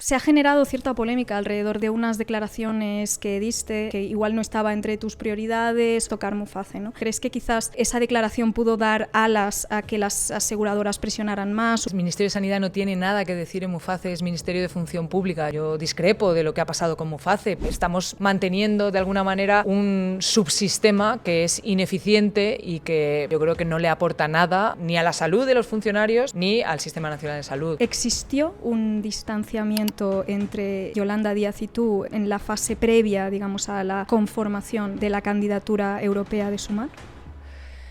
Se ha generado cierta polémica alrededor de unas declaraciones que diste, que igual no estaba entre tus prioridades, tocar Muface, ¿no? ¿Crees que quizás esa declaración pudo dar alas a que las aseguradoras presionaran más? El Ministerio de Sanidad no tiene nada que decir en Muface, es Ministerio de Función Pública. Yo discrepo de lo que ha pasado con Muface. Estamos manteniendo de alguna manera un subsistema que es ineficiente y que yo creo que no le aporta nada ni a la salud de los funcionarios ni al Sistema Nacional de Salud. ¿Existió un distanciamiento entre Yolanda Díaz y tú en la fase previa, digamos, a la conformación de la candidatura europea de Sumar?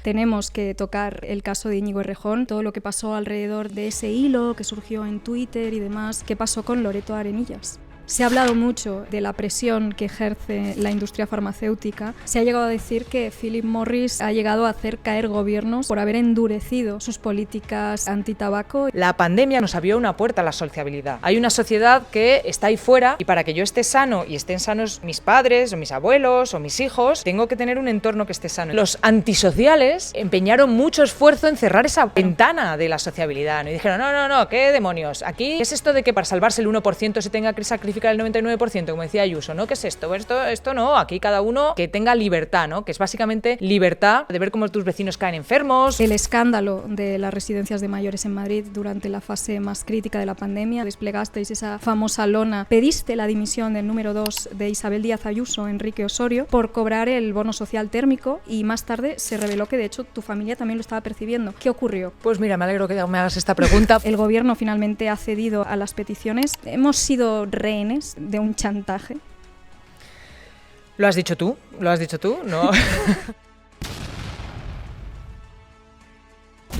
Tenemos que tocar el caso de Íñigo Errejón, todo lo que pasó alrededor de ese hilo que surgió en Twitter y demás. ¿Qué pasó con Loreto Arenillas? Se ha hablado mucho de la presión que ejerce la industria farmacéutica. Se ha llegado a decir que Philip Morris ha llegado a hacer caer gobiernos por haber endurecido sus políticas antitabaco. La pandemia nos abrió una puerta a la sociabilidad. Hay una sociedad que está ahí fuera y para que yo esté sano y estén sanos mis padres o mis abuelos o mis hijos, tengo que tener un entorno que esté sano. Los antisociales empeñaron mucho esfuerzo en cerrar esa ventana de la sociabilidad, ¿no? Y dijeron, no, ¿qué demonios? Aquí, ¿qué es esto de que para salvarse el 1% se tenga que sacrificar el 99%, como decía Ayuso, ¿no? ¿Qué es esto? Esto no, aquí cada uno que tenga libertad, ¿no? Que es básicamente libertad de ver cómo tus vecinos caen enfermos. El escándalo de las residencias de mayores en Madrid durante la fase más crítica de la pandemia, desplegasteis esa famosa lona, pediste la dimisión del número 2 de Isabel Díaz Ayuso, Enrique Osorio, por cobrar el bono social térmico y más tarde se reveló que de hecho tu familia también lo estaba percibiendo. ¿Qué ocurrió? Pues mira, me alegro que me hagas esta pregunta. El gobierno finalmente ha cedido a las peticiones. Hemos sido rehenes de un chantaje. ¿Lo has dicho tú? No.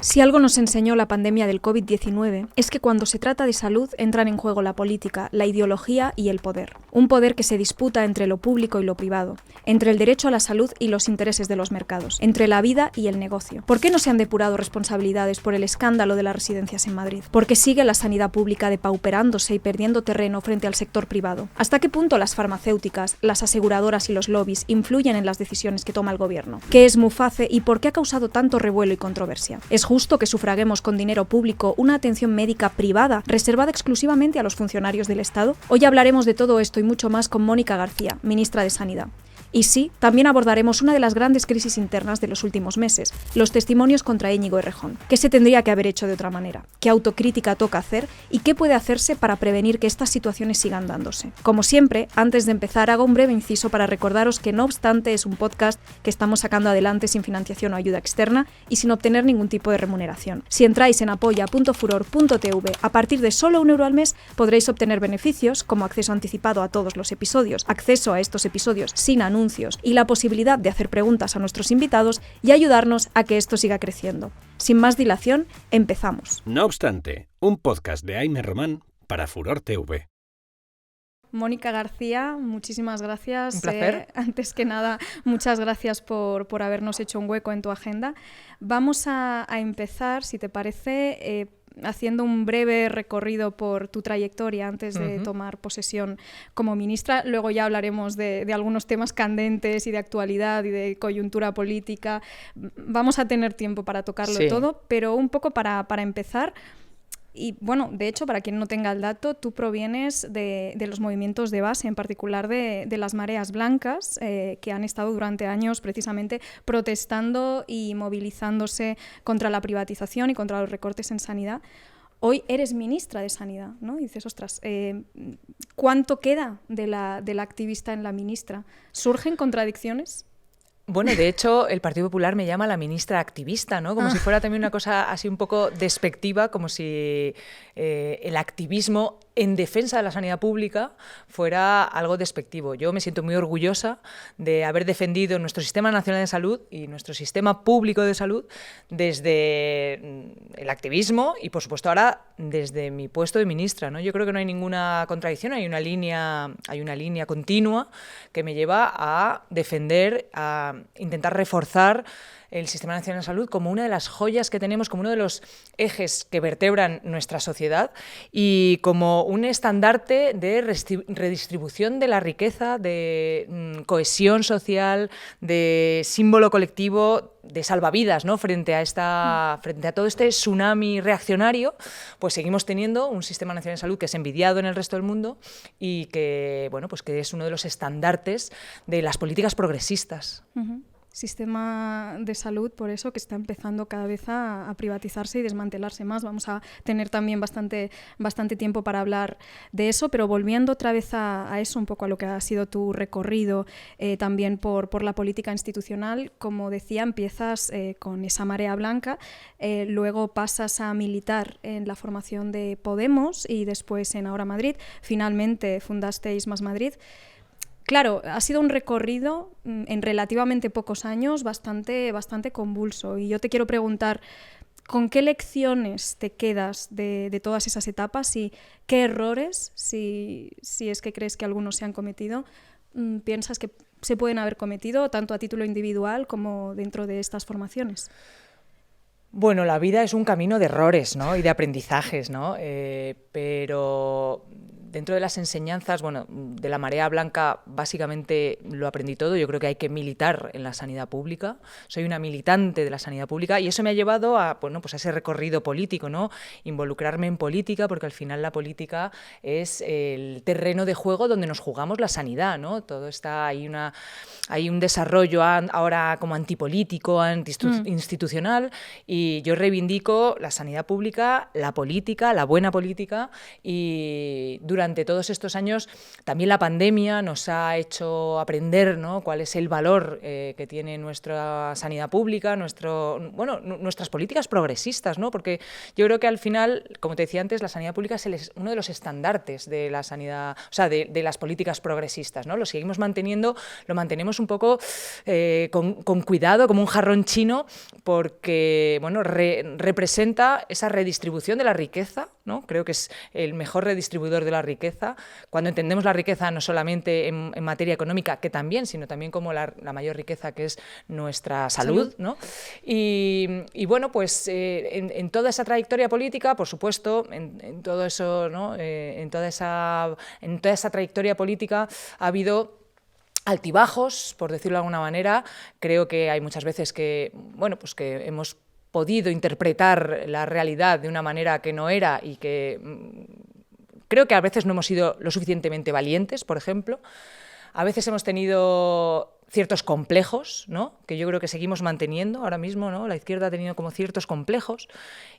Si algo nos enseñó la pandemia del COVID-19 es que cuando se trata de salud entran en juego la política, la ideología y el poder. Un poder que se disputa entre lo público y lo privado, entre el derecho a la salud y los intereses de los mercados, entre la vida y el negocio. ¿Por qué no se han depurado responsabilidades por el escándalo de las residencias en Madrid? ¿Por qué sigue la sanidad pública depauperándose y perdiendo terreno frente al sector privado? ¿Hasta qué punto las farmacéuticas, las aseguradoras y los lobbies influyen en las decisiones que toma el gobierno? ¿Qué es Muface y por qué ha causado tanto revuelo y controversia? ¿Es justo que sufraguemos con dinero público una atención médica privada reservada exclusivamente a los funcionarios del Estado? Hoy hablaremos de todo esto y mucho más con Mónica García, ministra de Sanidad. Y sí, también abordaremos una de las grandes crisis internas de los últimos meses, los testimonios contra Íñigo Errejón. ¿Qué se tendría que haber hecho de otra manera? ¿Qué autocrítica toca hacer? ¿Y qué puede hacerse para prevenir que estas situaciones sigan dándose? Como siempre, antes de empezar, hago un breve inciso para recordaros que No Obstante es un podcast que estamos sacando adelante sin financiación o ayuda externa y sin obtener ningún tipo de remuneración. Si entráis en apoya.furor.tv, a partir de solo €1 al mes podréis obtener beneficios como acceso anticipado a todos los episodios, acceso a estos episodios sin anuncios y la posibilidad de hacer preguntas a nuestros invitados y ayudarnos a que esto siga creciendo. Sin más dilación, empezamos. No Obstante, un podcast de Aime Román para Furor TV. Mónica García, muchísimas gracias. Un placer. Antes que nada, muchas gracias por habernos hecho un hueco en tu agenda. Vamos a empezar, si te parece, haciendo un breve recorrido por tu trayectoria antes de tomar posesión como ministra. Luego ya hablaremos de algunos temas candentes y de actualidad y de coyuntura política. Vamos a tener tiempo para tocarlo todo, pero un poco para empezar. Y bueno, de hecho, para quien no tenga el dato, tú provienes de los movimientos de base, en particular de las mareas blancas, que han estado durante años precisamente protestando y movilizándose contra la privatización y contra los recortes en sanidad. Hoy eres ministra de Sanidad, ¿no? Y dices, ostras, ¿cuánto queda de la activista en la ministra? ¿Surgen contradicciones? Bueno, de hecho, el Partido Popular me llama la ministra activista, ¿no? Como si fuera también una cosa así un poco despectiva, como si el activismo en defensa de la sanidad pública fuera algo despectivo. Yo me siento muy orgullosa de haber defendido nuestro Sistema Nacional de Salud y nuestro Sistema Público de Salud desde el activismo y, por supuesto, ahora desde mi puesto de ministra, ¿no? Yo creo que no hay ninguna contradicción, hay una línea continua que me lleva a defender, a intentar reforzar el Sistema Nacional de Salud como una de las joyas que tenemos, como uno de los ejes que vertebran nuestra sociedad y como un estandarte de redistribución de la riqueza, de cohesión social, de símbolo colectivo, de salvavidas, ¿no? Frente a todo este tsunami reaccionario, pues seguimos teniendo un Sistema Nacional de Salud que es envidiado en el resto del mundo y que, bueno, pues que es uno de los estandartes de las políticas progresistas. Sistema de salud, por eso, que está empezando cada vez a privatizarse y desmantelarse más. Vamos a tener también bastante tiempo para hablar de eso, pero volviendo otra vez a eso, un poco a lo que ha sido tu recorrido también por la política institucional. Como decía, empiezas con esa marea blanca, luego pasas a militar en la formación de Podemos y después en Ahora Madrid. Finalmente fundasteis Más Madrid. Claro, ha sido un recorrido en relativamente pocos años bastante convulso, y yo te quiero preguntar, ¿con qué lecciones te quedas de todas esas etapas y qué errores, si es que crees que algunos se han cometido, piensas que se pueden haber cometido tanto a título individual como dentro de estas formaciones? Bueno, la vida es un camino de errores, ¿no? Y de aprendizajes, ¿no? Pero dentro de las enseñanzas, bueno, de la marea blanca básicamente lo aprendí todo. Yo creo que hay que militar en la sanidad pública. Soy una militante de la sanidad pública y eso me ha llevado a, bueno, pues a ese recorrido político, ¿no? Involucrarme en política, porque al final la política es el terreno de juego donde nos jugamos la sanidad, ¿no? Todo está, hay un desarrollo ahora como antipolítico, institucional, y yo reivindico la sanidad pública, la política, la buena política, y durante todos estos años también la pandemia nos ha hecho aprender, ¿no? Cuál es el valor que tiene nuestra sanidad pública, nuestras políticas progresistas, ¿no? Porque yo creo que al final, como te decía antes, la sanidad pública es uno de los estandartes de la sanidad, o sea, de las políticas progresistas, ¿no? Lo seguimos manteniendo, lo mantenemos un poco con cuidado, como un jarrón chino, porque, bueno, representa esa redistribución de la riqueza, ¿no? Creo que es el mejor redistribuidor de la riqueza, cuando entendemos la riqueza no solamente en materia económica, que también, sino también como la mayor riqueza, que es nuestra salud, ¿no? Y bueno, pues en toda esa trayectoria política, por supuesto, en todo eso, ¿no? En toda esa trayectoria política ha habido altibajos, por decirlo de alguna manera. Creo que hay muchas veces que, bueno, pues que hemos podido interpretar la realidad de una manera que no era y que creo que a veces no hemos sido lo suficientemente valientes, por ejemplo. A veces hemos tenido ciertos complejos, ¿no? Que yo creo que seguimos manteniendo ahora mismo, ¿no? La izquierda ha tenido como ciertos complejos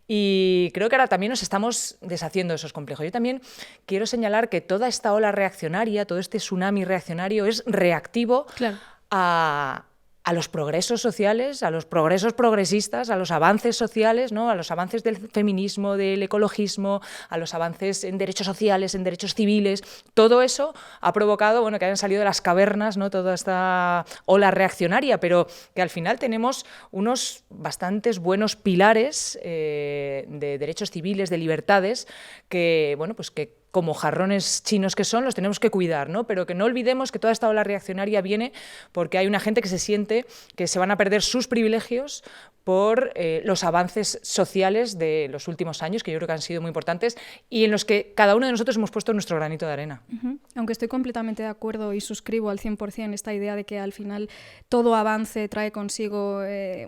y creo que ahora también nos estamos deshaciendo de esos complejos. Yo también quiero señalar que toda esta ola reaccionaria, todo este tsunami reaccionario es reactivo, claro, a los progresos sociales, a los progresos progresistas, a los avances sociales, ¿no? A los avances del feminismo, del ecologismo, a los avances en derechos sociales, en derechos civiles. Todo eso ha provocado, bueno, que hayan salido de las cavernas, ¿no? Toda esta ola reaccionaria, pero que al final tenemos unos bastantes buenos pilares de derechos civiles, de libertades, que, bueno, pues que como jarrones chinos que son, los tenemos que cuidar, ¿no? Pero que no olvidemos que toda esta ola reaccionaria viene porque hay una gente que se siente que se van a perder sus privilegios por los avances sociales de los últimos años, que yo creo que han sido muy importantes y en los que cada uno de nosotros hemos puesto nuestro granito de arena. Aunque estoy completamente de acuerdo y suscribo al 100% esta idea de que al final todo avance trae consigo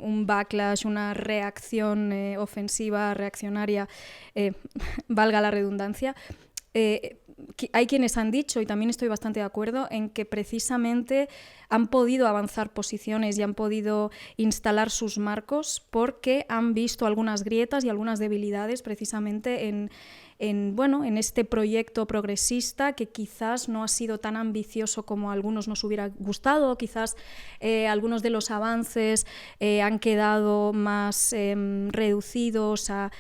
un backlash, una reacción ofensiva, reaccionaria, valga la redundancia. Hay quienes han dicho, y también estoy bastante de acuerdo, en que precisamente han podido avanzar posiciones y han podido instalar sus marcos porque han visto algunas grietas y algunas debilidades precisamente en este proyecto progresista, que quizás no ha sido tan ambicioso como a algunos nos hubiera gustado, quizás algunos de los avances han quedado más reducidos a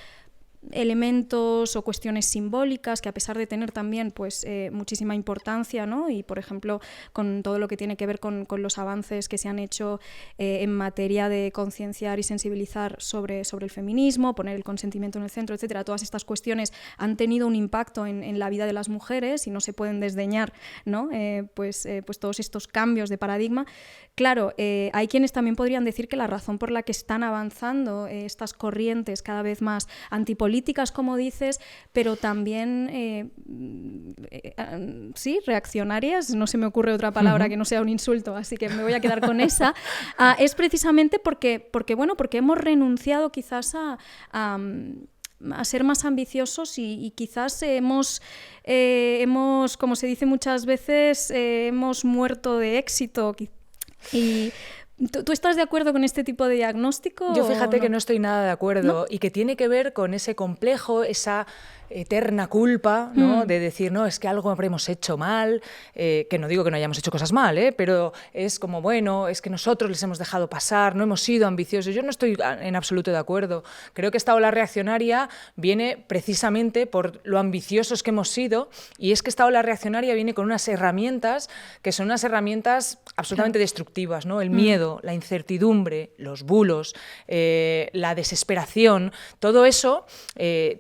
elementos o cuestiones simbólicas que, a pesar de tener también pues muchísima importancia, ¿no? Y por ejemplo con todo lo que tiene que ver con los avances que se han hecho en materia de concienciar y sensibilizar sobre el feminismo, poner el consentimiento en el centro, etcétera, todas estas cuestiones han tenido un impacto en la vida de las mujeres y no se pueden desdeñar, ¿no? Pues todos estos cambios de paradigma. Claro, hay quienes también podrían decir que la razón por la que están avanzando estas corrientes cada vez más antipolíticas, como dices, pero también sí, reaccionarias, no se me ocurre otra palabra que no sea un insulto, así que me voy a quedar con esa, es precisamente porque hemos renunciado quizás a ser más ambiciosos y quizás hemos, como se dice muchas veces, hemos muerto de éxito. Y ¿tú estás de acuerdo con este tipo de diagnóstico? Yo fíjate que no estoy nada de acuerdo, ¿no? Y que tiene que ver con ese complejo, esa eterna culpa, ¿no? De decir, no, es que algo habremos hecho mal, que no digo que no hayamos hecho cosas mal, pero es como, bueno, es que nosotros les hemos dejado pasar, no hemos sido ambiciosos. Yo no estoy en absoluto de acuerdo. Creo que esta ola reaccionaria viene precisamente por lo ambiciosos que hemos sido, y es que esta ola reaccionaria viene con unas herramientas que son unas herramientas absolutamente destructivas, ¿no? El miedo, la incertidumbre, los bulos, la desesperación, todo eso,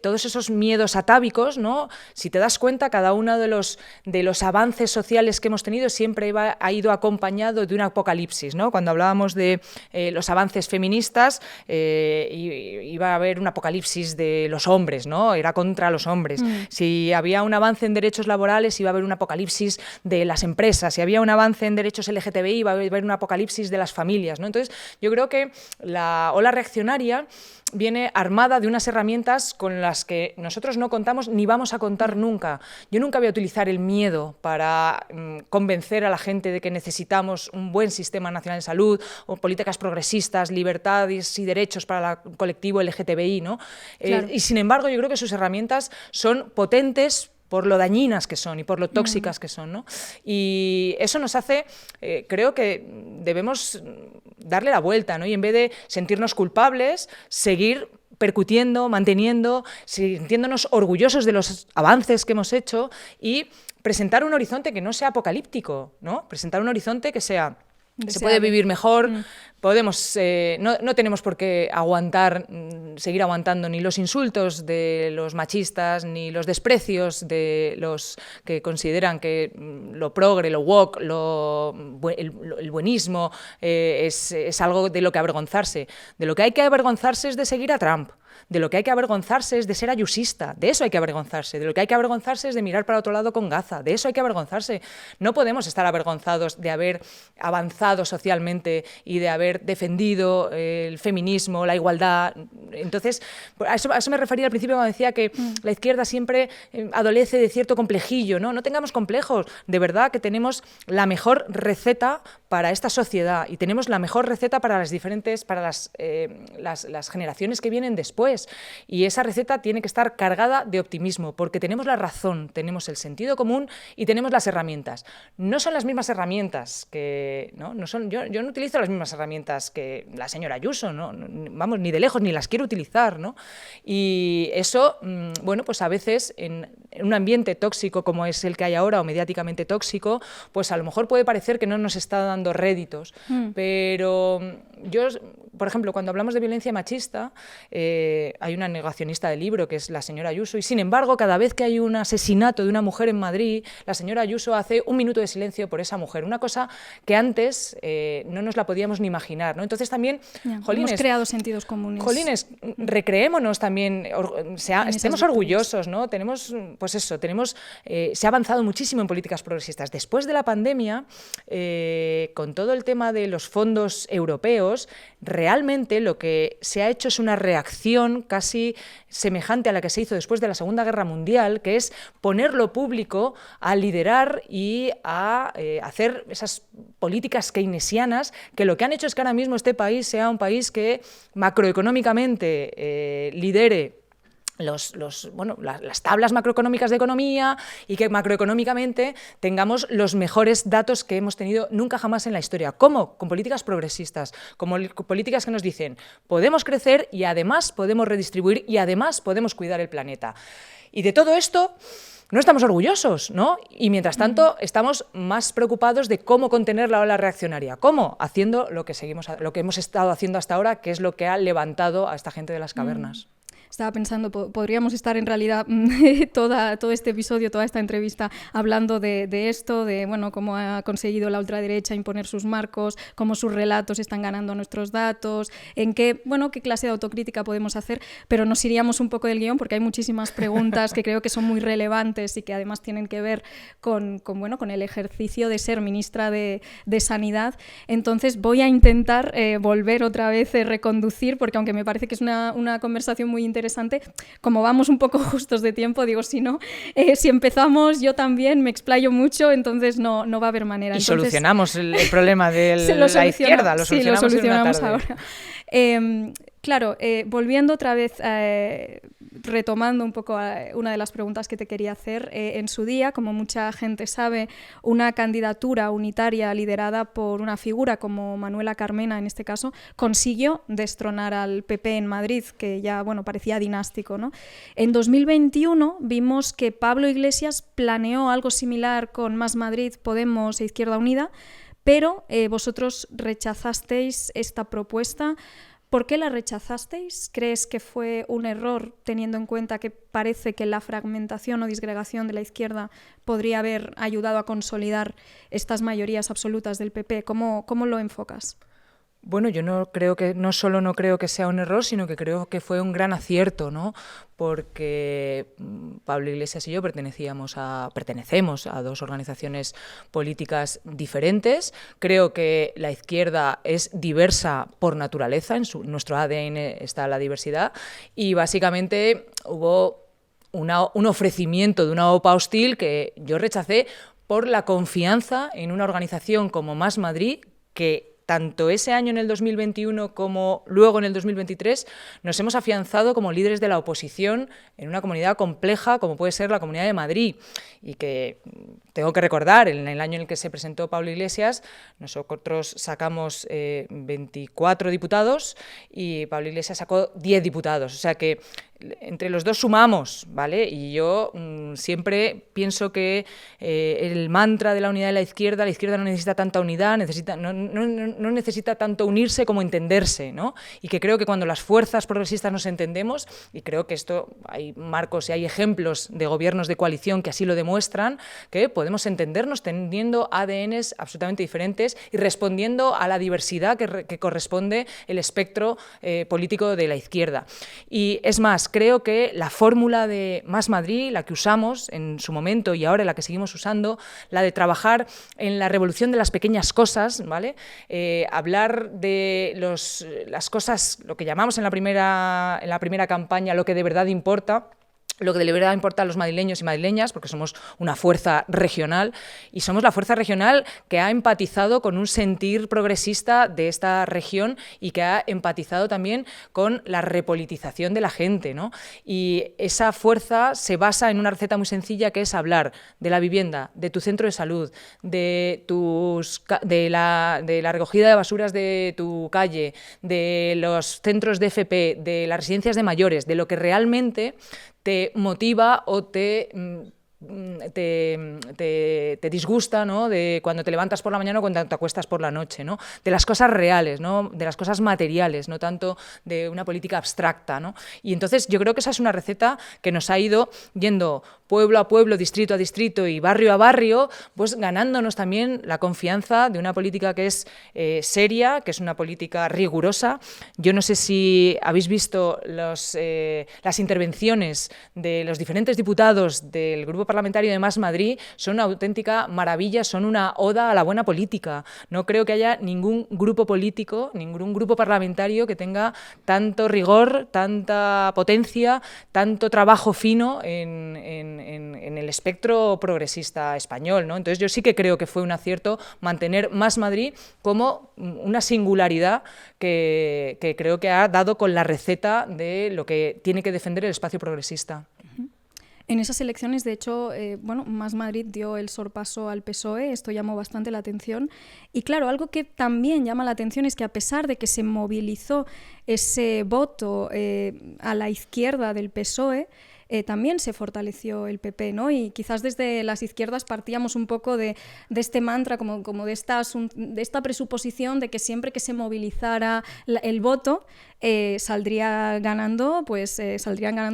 todos esos miedos atávicos, ¿no? Si te das cuenta, cada uno de los avances sociales que hemos tenido siempre ha ido acompañado de un apocalipsis, ¿no? Cuando hablábamos de los avances feministas, iba a haber un apocalipsis de los hombres, ¿no? Era contra los hombres. Si había un avance en derechos laborales, iba a haber un apocalipsis de las empresas. Si había un avance en derechos LGTBI, iba a haber un apocalipsis de las familias, ¿no? Entonces, yo creo que la ola reaccionaria viene armada de unas herramientas con las que nosotros no contamos ni vamos a contar nunca. Yo nunca voy a utilizar el miedo para convencer a la gente de que necesitamos un buen sistema nacional de salud o políticas progresistas, libertades y derechos para el colectivo LGTBI, ¿no? Claro. Y sin embargo, yo creo que sus herramientas son potentes por lo dañinas que son y por lo tóxicas que son, ¿no? Y eso nos hace, creo que debemos darle la vuelta, ¿no? Y en vez de sentirnos culpables, seguir percutiendo, manteniendo, sintiéndonos orgullosos de los avances que hemos hecho y presentar un horizonte que no sea apocalíptico, ¿no? Presentar un horizonte que sea... Se puede vivir mejor, podemos, no tenemos por qué seguir aguantando ni los insultos de los machistas, ni los desprecios de los que consideran que lo progre, lo woke, el buenismo es algo de lo que avergonzarse. De lo que hay que avergonzarse es de seguir a Trump. De lo que hay que avergonzarse es de ser ayusista, de eso hay que avergonzarse. De lo que hay que avergonzarse es de mirar para otro lado con Gaza, de eso hay que avergonzarse. No podemos estar avergonzados de haber avanzado socialmente y de haber defendido el feminismo, la igualdad. Entonces, a eso me refería al principio cuando decía que la izquierda siempre adolece de cierto complejillo, ¿no? No tengamos complejos, de verdad que tenemos la mejor receta para esta sociedad y tenemos la mejor receta para las generaciones que vienen después. Y esa receta tiene que estar cargada de optimismo, porque tenemos la razón, tenemos el sentido común y tenemos las herramientas. No son las mismas herramientas que... No son, yo no utilizo las mismas herramientas que la señora Ayuso, ¿no? Vamos, ni de lejos, ni las quiero utilizar, ¿no? Y eso, bueno, pues a veces en un ambiente tóxico como es el que hay ahora, o mediáticamente tóxico, pues a lo mejor puede parecer que no nos está dando réditos, pero yo, por ejemplo, cuando hablamos de violencia machista, hay una negacionista del libro que es la señora Ayuso, y sin embargo, cada vez que hay un asesinato de una mujer en Madrid, la señora Ayuso hace un minuto de silencio por esa mujer, una cosa que antes no nos la podíamos ni imaginar, ¿no? Entonces también, hemos creado sentidos comunes. Jolines, recreémonos también, estemos orgullosos, ¿no? Tenemos, pues eso, se ha avanzado muchísimo en políticas progresistas. Después de la pandemia, con todo el tema de los fondos europeos, realmente lo que se ha hecho es una reacción casi semejante a la que se hizo después de la Segunda Guerra Mundial, que es poner lo público a liderar y a hacer esas políticas keynesianas que lo que han hecho es que ahora mismo este país sea un país que macroeconómicamente lidere las tablas macroeconómicas de economía y que macroeconómicamente tengamos los mejores datos que hemos tenido nunca jamás en la historia. ¿Cómo? Con políticas progresistas, con políticas que nos dicen podemos crecer y además podemos redistribuir y además podemos cuidar el planeta. Y de todo esto no estamos orgullosos, ¿no? Y mientras tanto estamos más preocupados de cómo contener la ola reaccionaria. ¿Cómo? Haciendo lo que hemos estado haciendo hasta ahora, que es lo que ha levantado a esta gente de las cavernas. Estaba pensando, podríamos estar en realidad todo este episodio, toda esta entrevista, hablando de esto, de cómo ha conseguido la ultraderecha imponer sus marcos, cómo sus relatos están ganando a nuestros datos, en qué clase de autocrítica podemos hacer, pero nos iríamos un poco del guión porque hay muchísimas preguntas que creo que son muy relevantes y que además tienen que ver con el ejercicio de ser ministra de Sanidad. Entonces voy a intentar volver otra vez a reconducir, porque aunque me parece que es una conversación muy interesante, como vamos un poco justos de tiempo, digo, si empezamos yo también me explayo mucho, entonces no va a haber manera. Y entonces, solucionamos el problema de la izquierda, lo solucionamos ahora. Claro, volviendo otra vez, retomando un poco una de las preguntas que te quería hacer, en su día, como mucha gente sabe, una candidatura unitaria liderada por una figura como Manuela Carmena, en este caso, consiguió destronar al PP en Madrid, que ya parecía dinástico, ¿no? En 2021 vimos que Pablo Iglesias planeó algo similar con Más Madrid, Podemos e Izquierda Unida, pero vosotros rechazasteis esta propuesta. ¿Por qué la rechazasteis? ¿Crees que fue un error, teniendo en cuenta que parece que la fragmentación o disgregación de la izquierda podría haber ayudado a consolidar estas mayorías absolutas del PP? ¿Cómo lo enfocas? Bueno, yo no solo no creo que sea un error, sino que creo que fue un gran acierto, ¿no? Porque Pablo Iglesias y yo pertenecemos a dos organizaciones políticas diferentes. Creo que la izquierda es diversa por naturaleza, en nuestro ADN está la diversidad, y básicamente hubo un ofrecimiento de una OPA hostil que yo rechacé por la confianza en una organización como Más Madrid, que tanto ese año en el 2021 como luego en el 2023 nos hemos afianzado como líderes de la oposición en una comunidad compleja como puede ser la Comunidad de Madrid, y que tengo que recordar, en el año en el que se presentó Pablo Iglesias, nosotros sacamos 24 diputados y Pablo Iglesias sacó 10 diputados, o sea que entre los dos sumamos, ¿vale? Y yo siempre pienso que el mantra de la unidad de la izquierda no necesita tanta unidad, no necesita tanto unirse como entenderse, ¿no? Y que creo que cuando las fuerzas progresistas nos entendemos, y creo que esto hay marcos y hay ejemplos de gobiernos de coalición que así lo demuestran, que podemos entendernos teniendo ADNs absolutamente diferentes y respondiendo a la diversidad que corresponde el espectro político de la izquierda. Y es más, creo que la fórmula de Más Madrid, la que usamos en su momento y ahora la que seguimos usando, la de trabajar en la revolución de las pequeñas cosas, ¿vale? Hablar de las cosas, lo que llamamos en la primera campaña, lo que de verdad importa, lo que de verdad importa a los madrileños y madrileñas, porque somos una fuerza regional, y somos la fuerza regional que ha empatizado con un sentir progresista de esta región y que ha empatizado también con la repolitización de la gente, ¿no? Y esa fuerza se basa en una receta muy sencilla, que es hablar de la vivienda, de tu centro de salud, de la recogida de basuras de tu calle, de los centros de FP, de las residencias de mayores, de lo que realmente te motiva o te disgusta, ¿no? De cuando te levantas por la mañana o cuando te acuestas por la noche, ¿no? De las cosas reales, ¿no? De las cosas materiales, no tanto de una política abstracta, ¿no? Y entonces yo creo que esa es una receta que nos ha ido yendo pueblo a pueblo, distrito a distrito y barrio a barrio, pues ganándonos también la confianza de una política que es seria, que es una política rigurosa. Yo no sé si habéis visto las intervenciones de los diferentes diputados del Grupo parlamentario de Más Madrid son una auténtica maravilla, son una oda a la buena política. No creo que haya ningún grupo político, ningún grupo parlamentario que tenga tanto rigor, tanta potencia, tanto trabajo fino en el espectro progresista español, ¿no? Entonces yo sí que creo que fue un acierto mantener Más Madrid como una singularidad que creo que ha dado con la receta de lo que tiene que defender el espacio progresista. En esas elecciones, de hecho, Más Madrid dio el sorpaso al PSOE, esto llamó bastante la atención. Y claro, algo que también llama la atención es que a pesar de que se movilizó ese voto a la izquierda del PSOE, también se fortaleció el PP, ¿no? Y quizás desde las izquierdas partíamos un poco de este mantra, como de esta presuposición de que siempre que se movilizara el voto saldrían ganando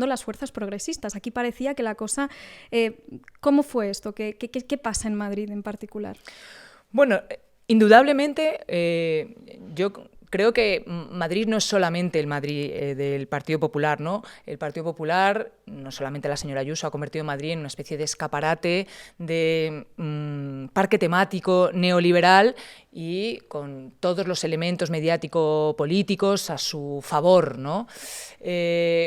las fuerzas progresistas. Aquí parecía que la cosa... ¿Cómo fue esto? ¿Qué pasa en Madrid en particular? Bueno, indudablemente yo... Creo que Madrid no es solamente el Madrid del Partido Popular, ¿no? El Partido Popular, no solamente la señora Ayuso, ha convertido Madrid en una especie de escaparate, de parque temático neoliberal y con todos los elementos mediático-políticos a su favor, ¿no?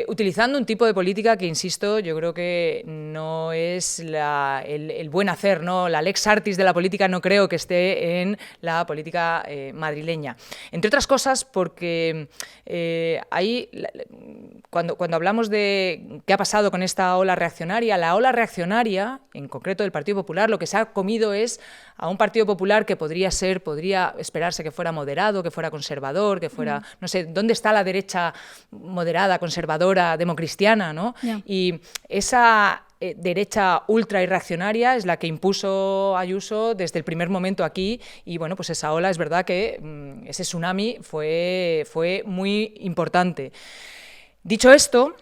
Utilizando un tipo de política que, insisto, yo creo que no es el buen hacer, ¿no? La lex artis de la política no creo que esté en la política madrileña. Entre otras cosas, porque cuando hablamos de qué ha pasado con esta ola reaccionaria, la ola reaccionaria, en concreto del Partido Popular, lo que se ha comido es a un Partido Popular que podría esperarse que fuera moderado, que fuera conservador, que fuera, no sé, ¿dónde está la derecha moderada, conservadora, democristiana, ¿no? Yeah. Y esa derecha ultra irreaccionaria es la que impuso Ayuso desde el primer momento aquí, y bueno, pues esa ola es verdad que ese tsunami fue muy importante. Dicho esto,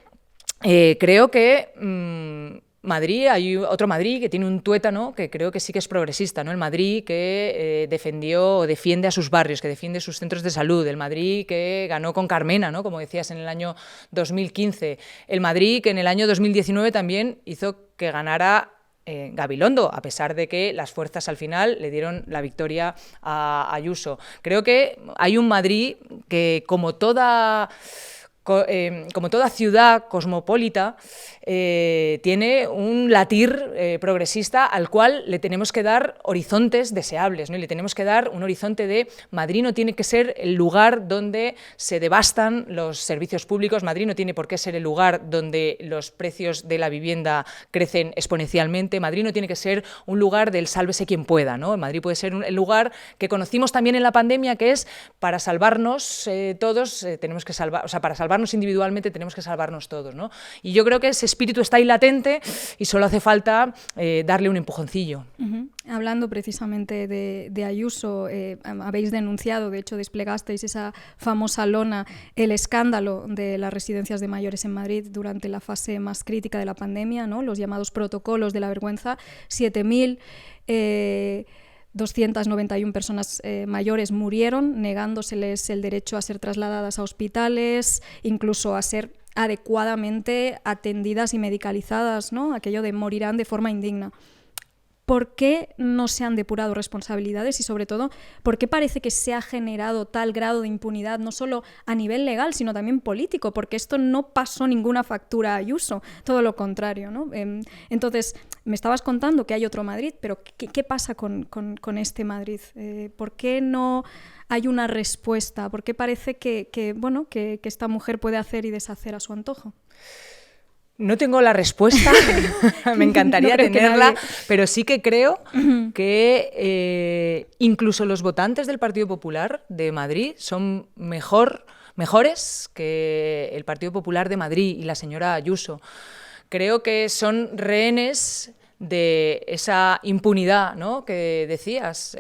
creo que Madrid, hay otro Madrid que tiene un tuétano que creo que sí que es progresista, ¿no? El Madrid que defiende a sus barrios, que defiende sus centros de salud, el Madrid que ganó con Carmena, ¿no? Como decías, en el año 2015, el Madrid que en el año 2019 también hizo que ganara Gabilondo, a pesar de que las fuerzas al final le dieron la victoria a Ayuso. Creo que hay un Madrid que, como toda ciudad cosmopolita, tiene un latir progresista al cual le tenemos que dar horizontes deseables, ¿no? Y le tenemos que dar un horizonte de Madrid no tiene que ser el lugar donde se devastan los servicios públicos, Madrid no tiene por qué ser el lugar donde los precios de la vivienda crecen exponencialmente, Madrid no tiene que ser un lugar del sálvese quien pueda, ¿no? Madrid puede ser el lugar que conocimos también en la pandemia, que es para salvarnos todos, tenemos que salvar, o sea, para salvarnos individualmente tenemos que salvarnos todos, ¿no? Y yo creo que ese espíritu está ahí latente y solo hace falta darle un empujoncillo. Hablando precisamente de Ayuso, habéis denunciado, de hecho desplegasteis esa famosa lona, el escándalo de las residencias de mayores en Madrid durante la fase más crítica de la pandemia, ¿no? Los llamados protocolos de la vergüenza, 7.291 personas mayores murieron, negándoseles el derecho a ser trasladadas a hospitales, incluso a ser adecuadamente atendidas y medicalizadas, ¿no? Aquello de morirán de forma indigna. ¿Por qué no se han depurado responsabilidades y, sobre todo, por qué parece que se ha generado tal grado de impunidad, no solo a nivel legal, sino también político? Porque esto no pasó ninguna factura a Ayuso, todo lo contrario, ¿no? Entonces, me estabas contando que hay otro Madrid, pero ¿qué pasa con este Madrid? ¿Por qué no hay una respuesta? ¿Por qué parece que esta mujer puede hacer y deshacer a su antojo? No tengo la respuesta, me encantaría tenerla, pero sí que creo que incluso los votantes del Partido Popular de Madrid son mejores que el Partido Popular de Madrid y la señora Ayuso. Creo que son rehenes de esa impunidad, ¿no?, que decías.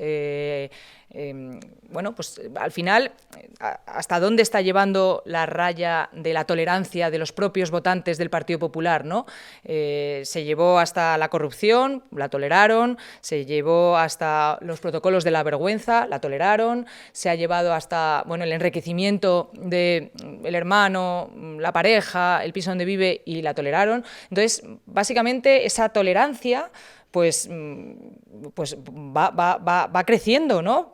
bueno, pues al final, ¿hasta dónde está llevando la raya de la tolerancia de los propios votantes del Partido Popular, ¿no? Se llevó hasta la corrupción, la toleraron, se llevó hasta los protocolos de la vergüenza, la toleraron, se ha llevado hasta, bueno, el enriquecimiento del hermano, la pareja, el piso donde vive, y la toleraron. Entonces, básicamente, esa tolerancia pues va creciendo, ¿no?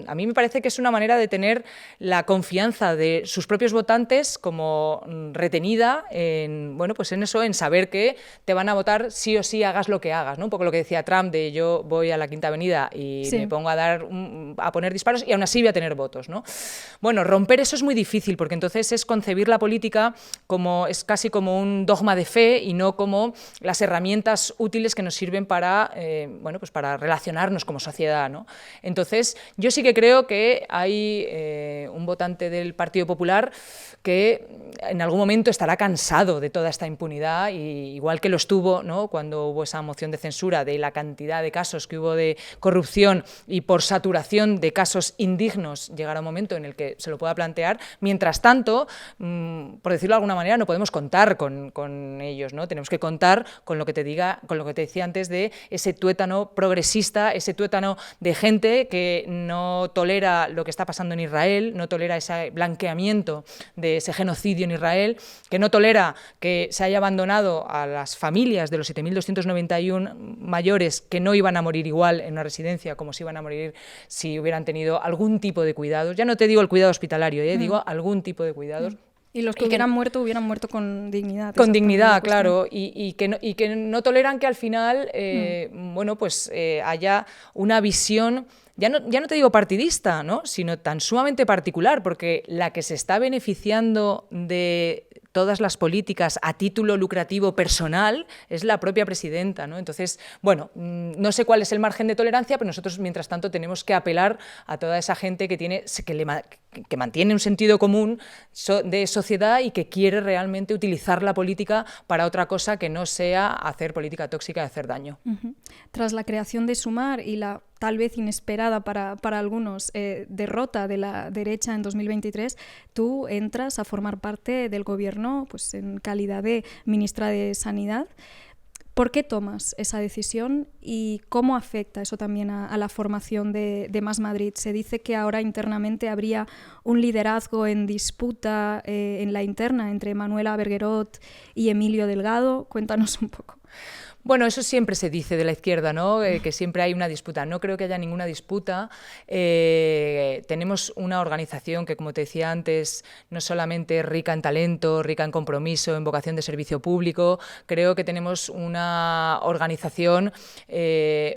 A mí me parece que es una manera de tener la confianza de sus propios votantes como retenida en, bueno, pues en eso, en saber que te van a votar sí o sí, hagas lo que hagas, ¿no? Un poco lo que decía Trump de yo voy a la Quinta Avenida y me pongo a poner disparos y aún así voy a tener votos, ¿no? Bueno, romper eso es muy difícil porque entonces es concebir la política como, es casi como un dogma de fe y no como las herramientas útiles que nos sirven para bueno, pues para relacionarnos como sociedad, ¿no? Entonces, yo sí que creo que hay un votante del Partido Popular que en algún momento estará cansado de toda esta impunidad, y igual que lo estuvo, ¿no?, cuando hubo esa moción de censura de la cantidad de casos que hubo de corrupción y por saturación de casos indignos, llegará un momento en el que se lo pueda plantear. Mientras tanto, por decirlo de alguna manera, no podemos contar con ellos, ¿no? Tenemos que contar con lo que te decía antes de ese tuétano progresista, ese tuétano de gente que no tolera lo que está pasando en Israel, no tolera ese blanqueamiento de ese genocidio en Israel, que no tolera que se haya abandonado a las familias de los 7.291 mayores que no iban a morir igual en una residencia como si iban a morir si hubieran tenido algún tipo de cuidados. Ya no te digo el cuidado hospitalario, digo algún tipo de cuidados. Y los que hubieran muerto con dignidad. Con dignidad, claro, y que no toleran que al final bueno, pues haya una visión, ya no te digo partidista, ¿no?, sino tan sumamente particular, porque la que se está beneficiando de todas las políticas a título lucrativo personal es la propia presidenta, ¿no? Entonces, bueno, no sé cuál es el margen de tolerancia, pero nosotros, mientras tanto, tenemos que apelar a toda esa gente que mantiene un sentido común de sociedad y que quiere realmente utilizar la política para otra cosa que no sea hacer política tóxica y hacer daño. Tras la creación de Sumar y la tal vez inesperada para algunos derrota de la derecha en 2023, tú entras a formar parte del gobierno, pues, en calidad de ministra de Sanidad. ¿Por qué tomas esa decisión y cómo afecta eso también a la formación de Más Madrid? Se dice que ahora internamente habría un liderazgo en disputa en la interna entre Manuela Berguerot y Emilio Delgado. Cuéntanos un poco. Bueno, eso siempre se dice de la izquierda, ¿no? Que siempre hay una disputa. No creo que haya ninguna disputa. Tenemos una organización que, como te decía antes, no solamente es rica en talento, rica en compromiso, en vocación de servicio público. Creo que tenemos una organización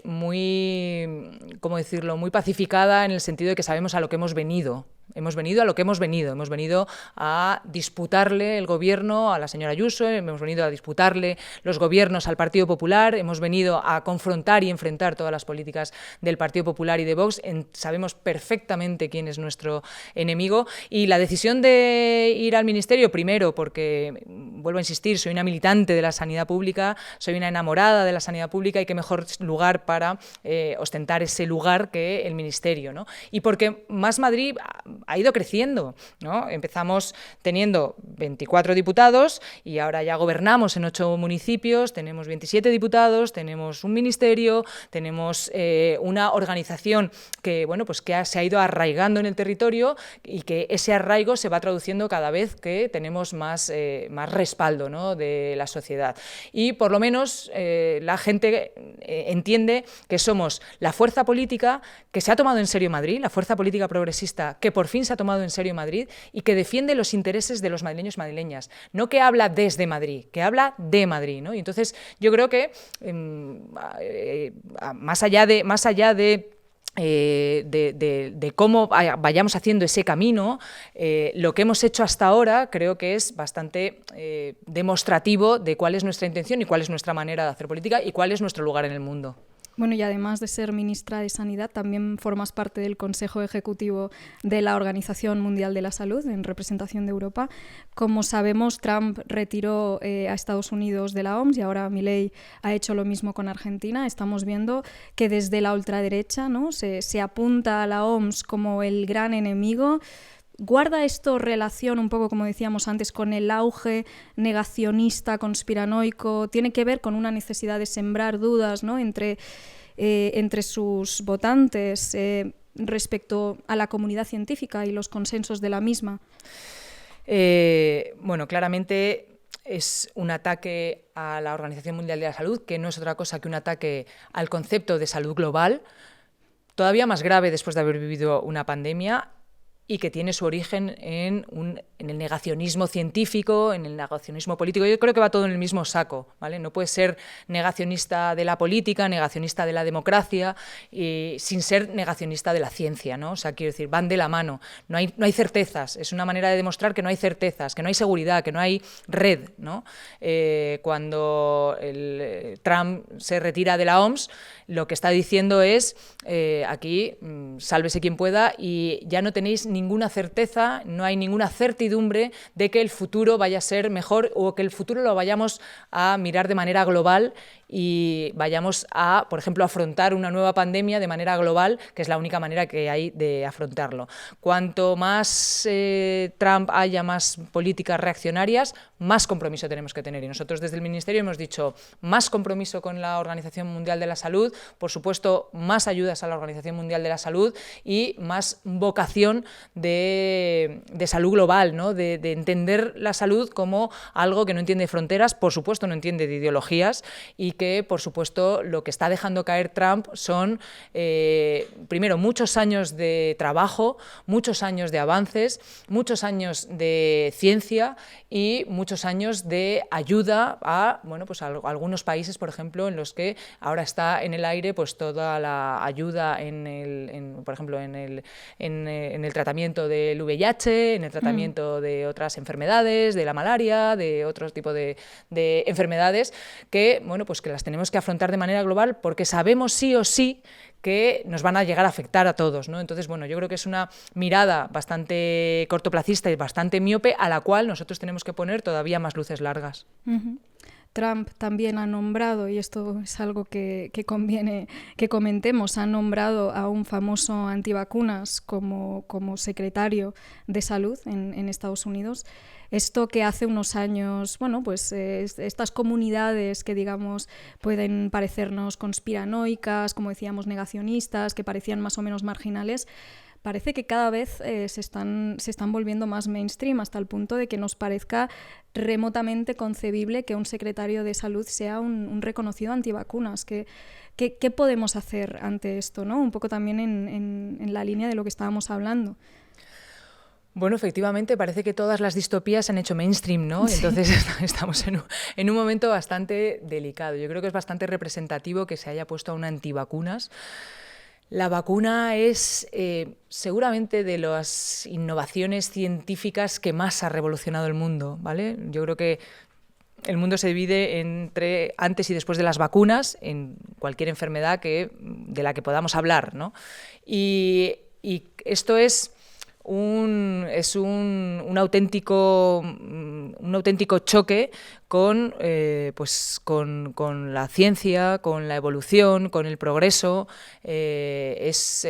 muy, ¿cómo decirlo?, muy pacificada, en el sentido de que sabemos a lo que hemos venido. Hemos venido a lo que hemos venido a disputarle el gobierno a la señora Ayuso, hemos venido a disputarle los gobiernos al Partido Popular, hemos venido a confrontar y enfrentar todas las políticas del Partido Popular y de Vox. Sabemos perfectamente quién es nuestro enemigo, y la decisión de ir al ministerio, primero porque, vuelvo a insistir, soy una militante de la sanidad pública, soy una enamorada de la sanidad pública, y qué mejor lugar para ostentar ese lugar que el ministerio, ¿no? Y porque Más Madrid ha ido creciendo, ¿no? Empezamos teniendo 24 diputados y ahora ya gobernamos en 8 municipios, tenemos 27 diputados, tenemos un ministerio, tenemos una organización que, bueno, pues que se ha ido arraigando en el territorio, y que ese arraigo se va traduciendo cada vez que tenemos más respaldo, ¿no?, de la sociedad. Y por lo menos la gente entiende que somos la fuerza política que se ha tomado en serio Madrid, la fuerza política progresista que por fin se ha tomado en serio Madrid y que defiende los intereses de los madrileños y madrileñas, no que habla desde Madrid, que habla de Madrid, ¿no? Y entonces yo creo que más allá de cómo vayamos haciendo ese camino, lo que hemos hecho hasta ahora creo que es bastante demostrativo de cuál es nuestra intención y cuál es nuestra manera de hacer política y cuál es nuestro lugar en el mundo. Bueno, y además de ser ministra de Sanidad, también formas parte del Consejo Ejecutivo de la Organización Mundial de la Salud, en representación de Europa. Como sabemos, Trump retiró a Estados Unidos de la OMS y ahora Milei ha hecho lo mismo con Argentina. Estamos viendo que desde la ultraderecha, ¿no?, se apunta a la OMS como el gran enemigo. ¿Guarda esto relación, un poco como decíamos antes, con el auge negacionista, conspiranoico? ¿Tiene que ver con una necesidad de sembrar dudas, ¿no?, entre sus votantes respecto a la comunidad científica y los consensos de la misma? Bueno, claramente es un ataque a la Organización Mundial de la Salud, que no es otra cosa que un ataque al concepto de salud global, todavía más grave después de haber vivido una pandemia, y que tiene su origen en el negacionismo científico, en el negacionismo político. Yo creo que va todo en el mismo saco, ¿vale? No puedes ser negacionista de la política, negacionista de la democracia, sin ser negacionista de la ciencia, ¿no? O sea, quiero decir, van de la mano. No hay certezas. Es una manera de demostrar que no hay certezas, que no hay seguridad, que no hay red, ¿no? Cuando Trump se retira de la OMS, lo que está diciendo es aquí, sálvese quien pueda, y ya no tenéis ninguna certeza, no hay ninguna certidumbre de que el futuro vaya a ser mejor o que el futuro lo vayamos a mirar de manera global y vayamos a, por ejemplo, afrontar una nueva pandemia de manera global, que es la única manera que hay de afrontarlo. Cuanto más Trump haya, más políticas reaccionarias, más compromiso tenemos que tener. Y nosotros desde el Ministerio hemos dicho más compromiso con la Organización Mundial de la Salud, por supuesto, más ayudas a la Organización Mundial de la Salud y más vocación de salud global, ¿no? De entender la salud como algo que no entiende fronteras, por supuesto no entiende de ideologías, y que, por supuesto, lo que está dejando caer Trump son, primero, muchos años de trabajo, muchos años de avances, muchos años de ciencia y muchos años de ayuda a, bueno, pues a algunos países, por ejemplo, en los que ahora está en el aire pues toda la ayuda por ejemplo, en el tratamiento del VIH, en el tratamiento de otras enfermedades, de la malaria, de otro tipo de enfermedades que, bueno, pues que las tenemos que afrontar de manera global porque sabemos sí o sí que nos van a llegar a afectar a todos, ¿no? Entonces, bueno, yo creo que es una mirada bastante cortoplacista y bastante miope a la cual nosotros tenemos que poner todavía más luces largas. Uh-huh. Trump también ha nombrado, y esto es algo que conviene que comentemos, ha nombrado a un famoso antivacunas como secretario de Salud en Estados Unidos. Esto que hace unos años, bueno, pues estas comunidades que, digamos, pueden parecernos conspiranoicas, como decíamos, negacionistas, que parecían más o menos marginales, parece que cada vez se están volviendo más mainstream, hasta el punto de que nos parezca remotamente concebible que un secretario de salud sea un reconocido antivacunas. ¿Qué podemos hacer ante esto, ¿no? Un poco también en la línea de lo que estábamos hablando. Bueno, efectivamente, parece que todas las distopías se han hecho mainstream, ¿no? Sí. Entonces estamos en un momento bastante delicado. Yo creo que es bastante representativo que se haya puesto a un antivacunas. La vacuna es seguramente de las innovaciones científicas que más ha revolucionado el mundo, ¿vale? Yo creo que el mundo se divide entre antes y después de las vacunas en cualquier enfermedad de la que podamos hablar, ¿no? Y esto es un auténtico choque con la ciencia, con la evolución, con el progreso. Es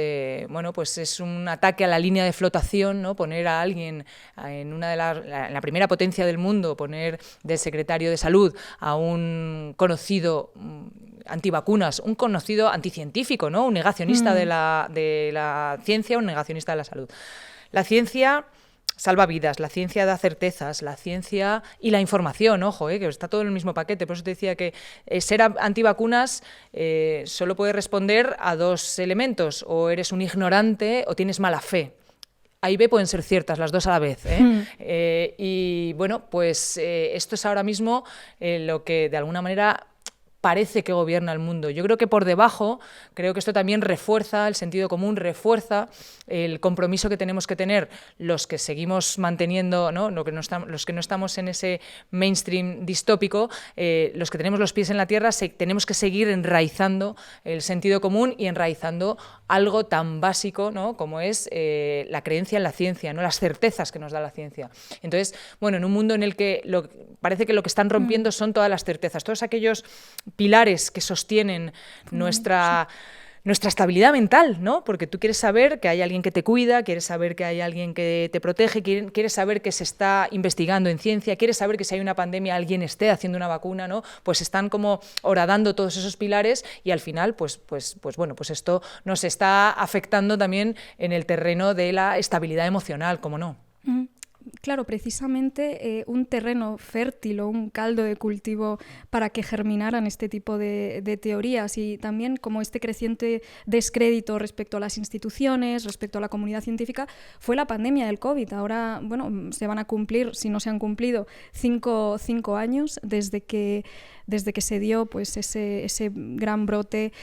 un ataque a la línea de flotación, ¿no? Poner a alguien en la primera potencia del mundo, poner de secretario de salud a un conocido antivacunas, un conocido anticientífico, ¿no? Un negacionista de la ciencia, un negacionista de la salud. La ciencia salva vidas, la ciencia da certezas, la ciencia y la información, ojo, que está todo en el mismo paquete. Por eso te decía que ser antivacunas solo puede responder a dos elementos: o eres un ignorante o tienes mala fe. A y B pueden ser ciertas, las dos a la vez, ¿eh? Y bueno, pues esto es ahora mismo lo que de alguna manera parece que gobierna el mundo. Yo creo que por debajo, creo que esto también refuerza el sentido común, refuerza el compromiso que tenemos que tener los que seguimos manteniendo, ¿no? Los que no estamos en ese mainstream distópico, los que tenemos los pies en la tierra, tenemos que seguir enraizando el sentido común y enraizando algo tan básico, ¿no? Como es la creencia en la ciencia, ¿no? Las certezas que nos da la ciencia. Entonces, bueno, en un mundo en el que parece que lo que están rompiendo son todas las certezas, todos aquellos pilares que sostienen nuestra estabilidad mental, ¿no? Porque tú quieres saber que hay alguien que te cuida, quieres saber que hay alguien que te protege, quieres saber que se está investigando en ciencia, quieres saber que si hay una pandemia alguien esté haciendo una vacuna, ¿no? Pues están como horadando todos esos pilares y al final, pues esto nos está afectando también en el terreno de la estabilidad emocional, ¿cómo no? Claro, precisamente un terreno fértil o un caldo de cultivo para que germinaran este tipo de teorías y también como este creciente descrédito respecto a las instituciones, respecto a la comunidad científica, fue la pandemia del COVID. Ahora, bueno, se van a cumplir, si no se han cumplido, cinco años desde que se dio pues ese gran brote.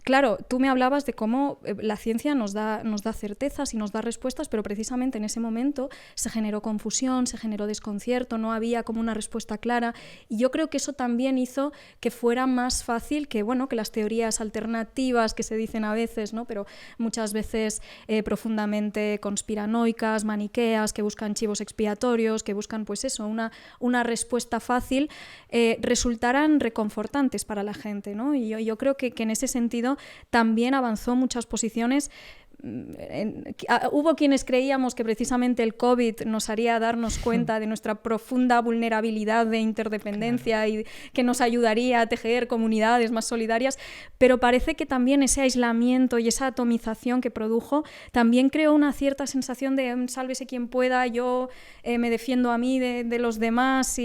Claro, tú me hablabas de cómo la ciencia nos da certezas y nos da respuestas, pero precisamente en ese momento se generó confusión, se generó desconcierto, no había como una respuesta clara y yo creo que eso también hizo que fuera más fácil que las teorías alternativas que se dicen a veces, ¿no? Pero muchas veces profundamente conspiranoicas, maniqueas, que buscan chivos expiatorios, que buscan pues eso, una respuesta fácil, resultaran reconfortantes para la gente, ¿no? Y yo creo que en ese sentido también avanzó muchas posiciones. Hubo quienes creíamos que precisamente el COVID nos haría darnos cuenta de nuestra profunda vulnerabilidad de interdependencia, claro, y que nos ayudaría a tejer comunidades más solidarias, pero parece que también ese aislamiento y esa atomización que produjo también creó una cierta sensación de sálvese quien pueda, yo me defiendo a mí de los demás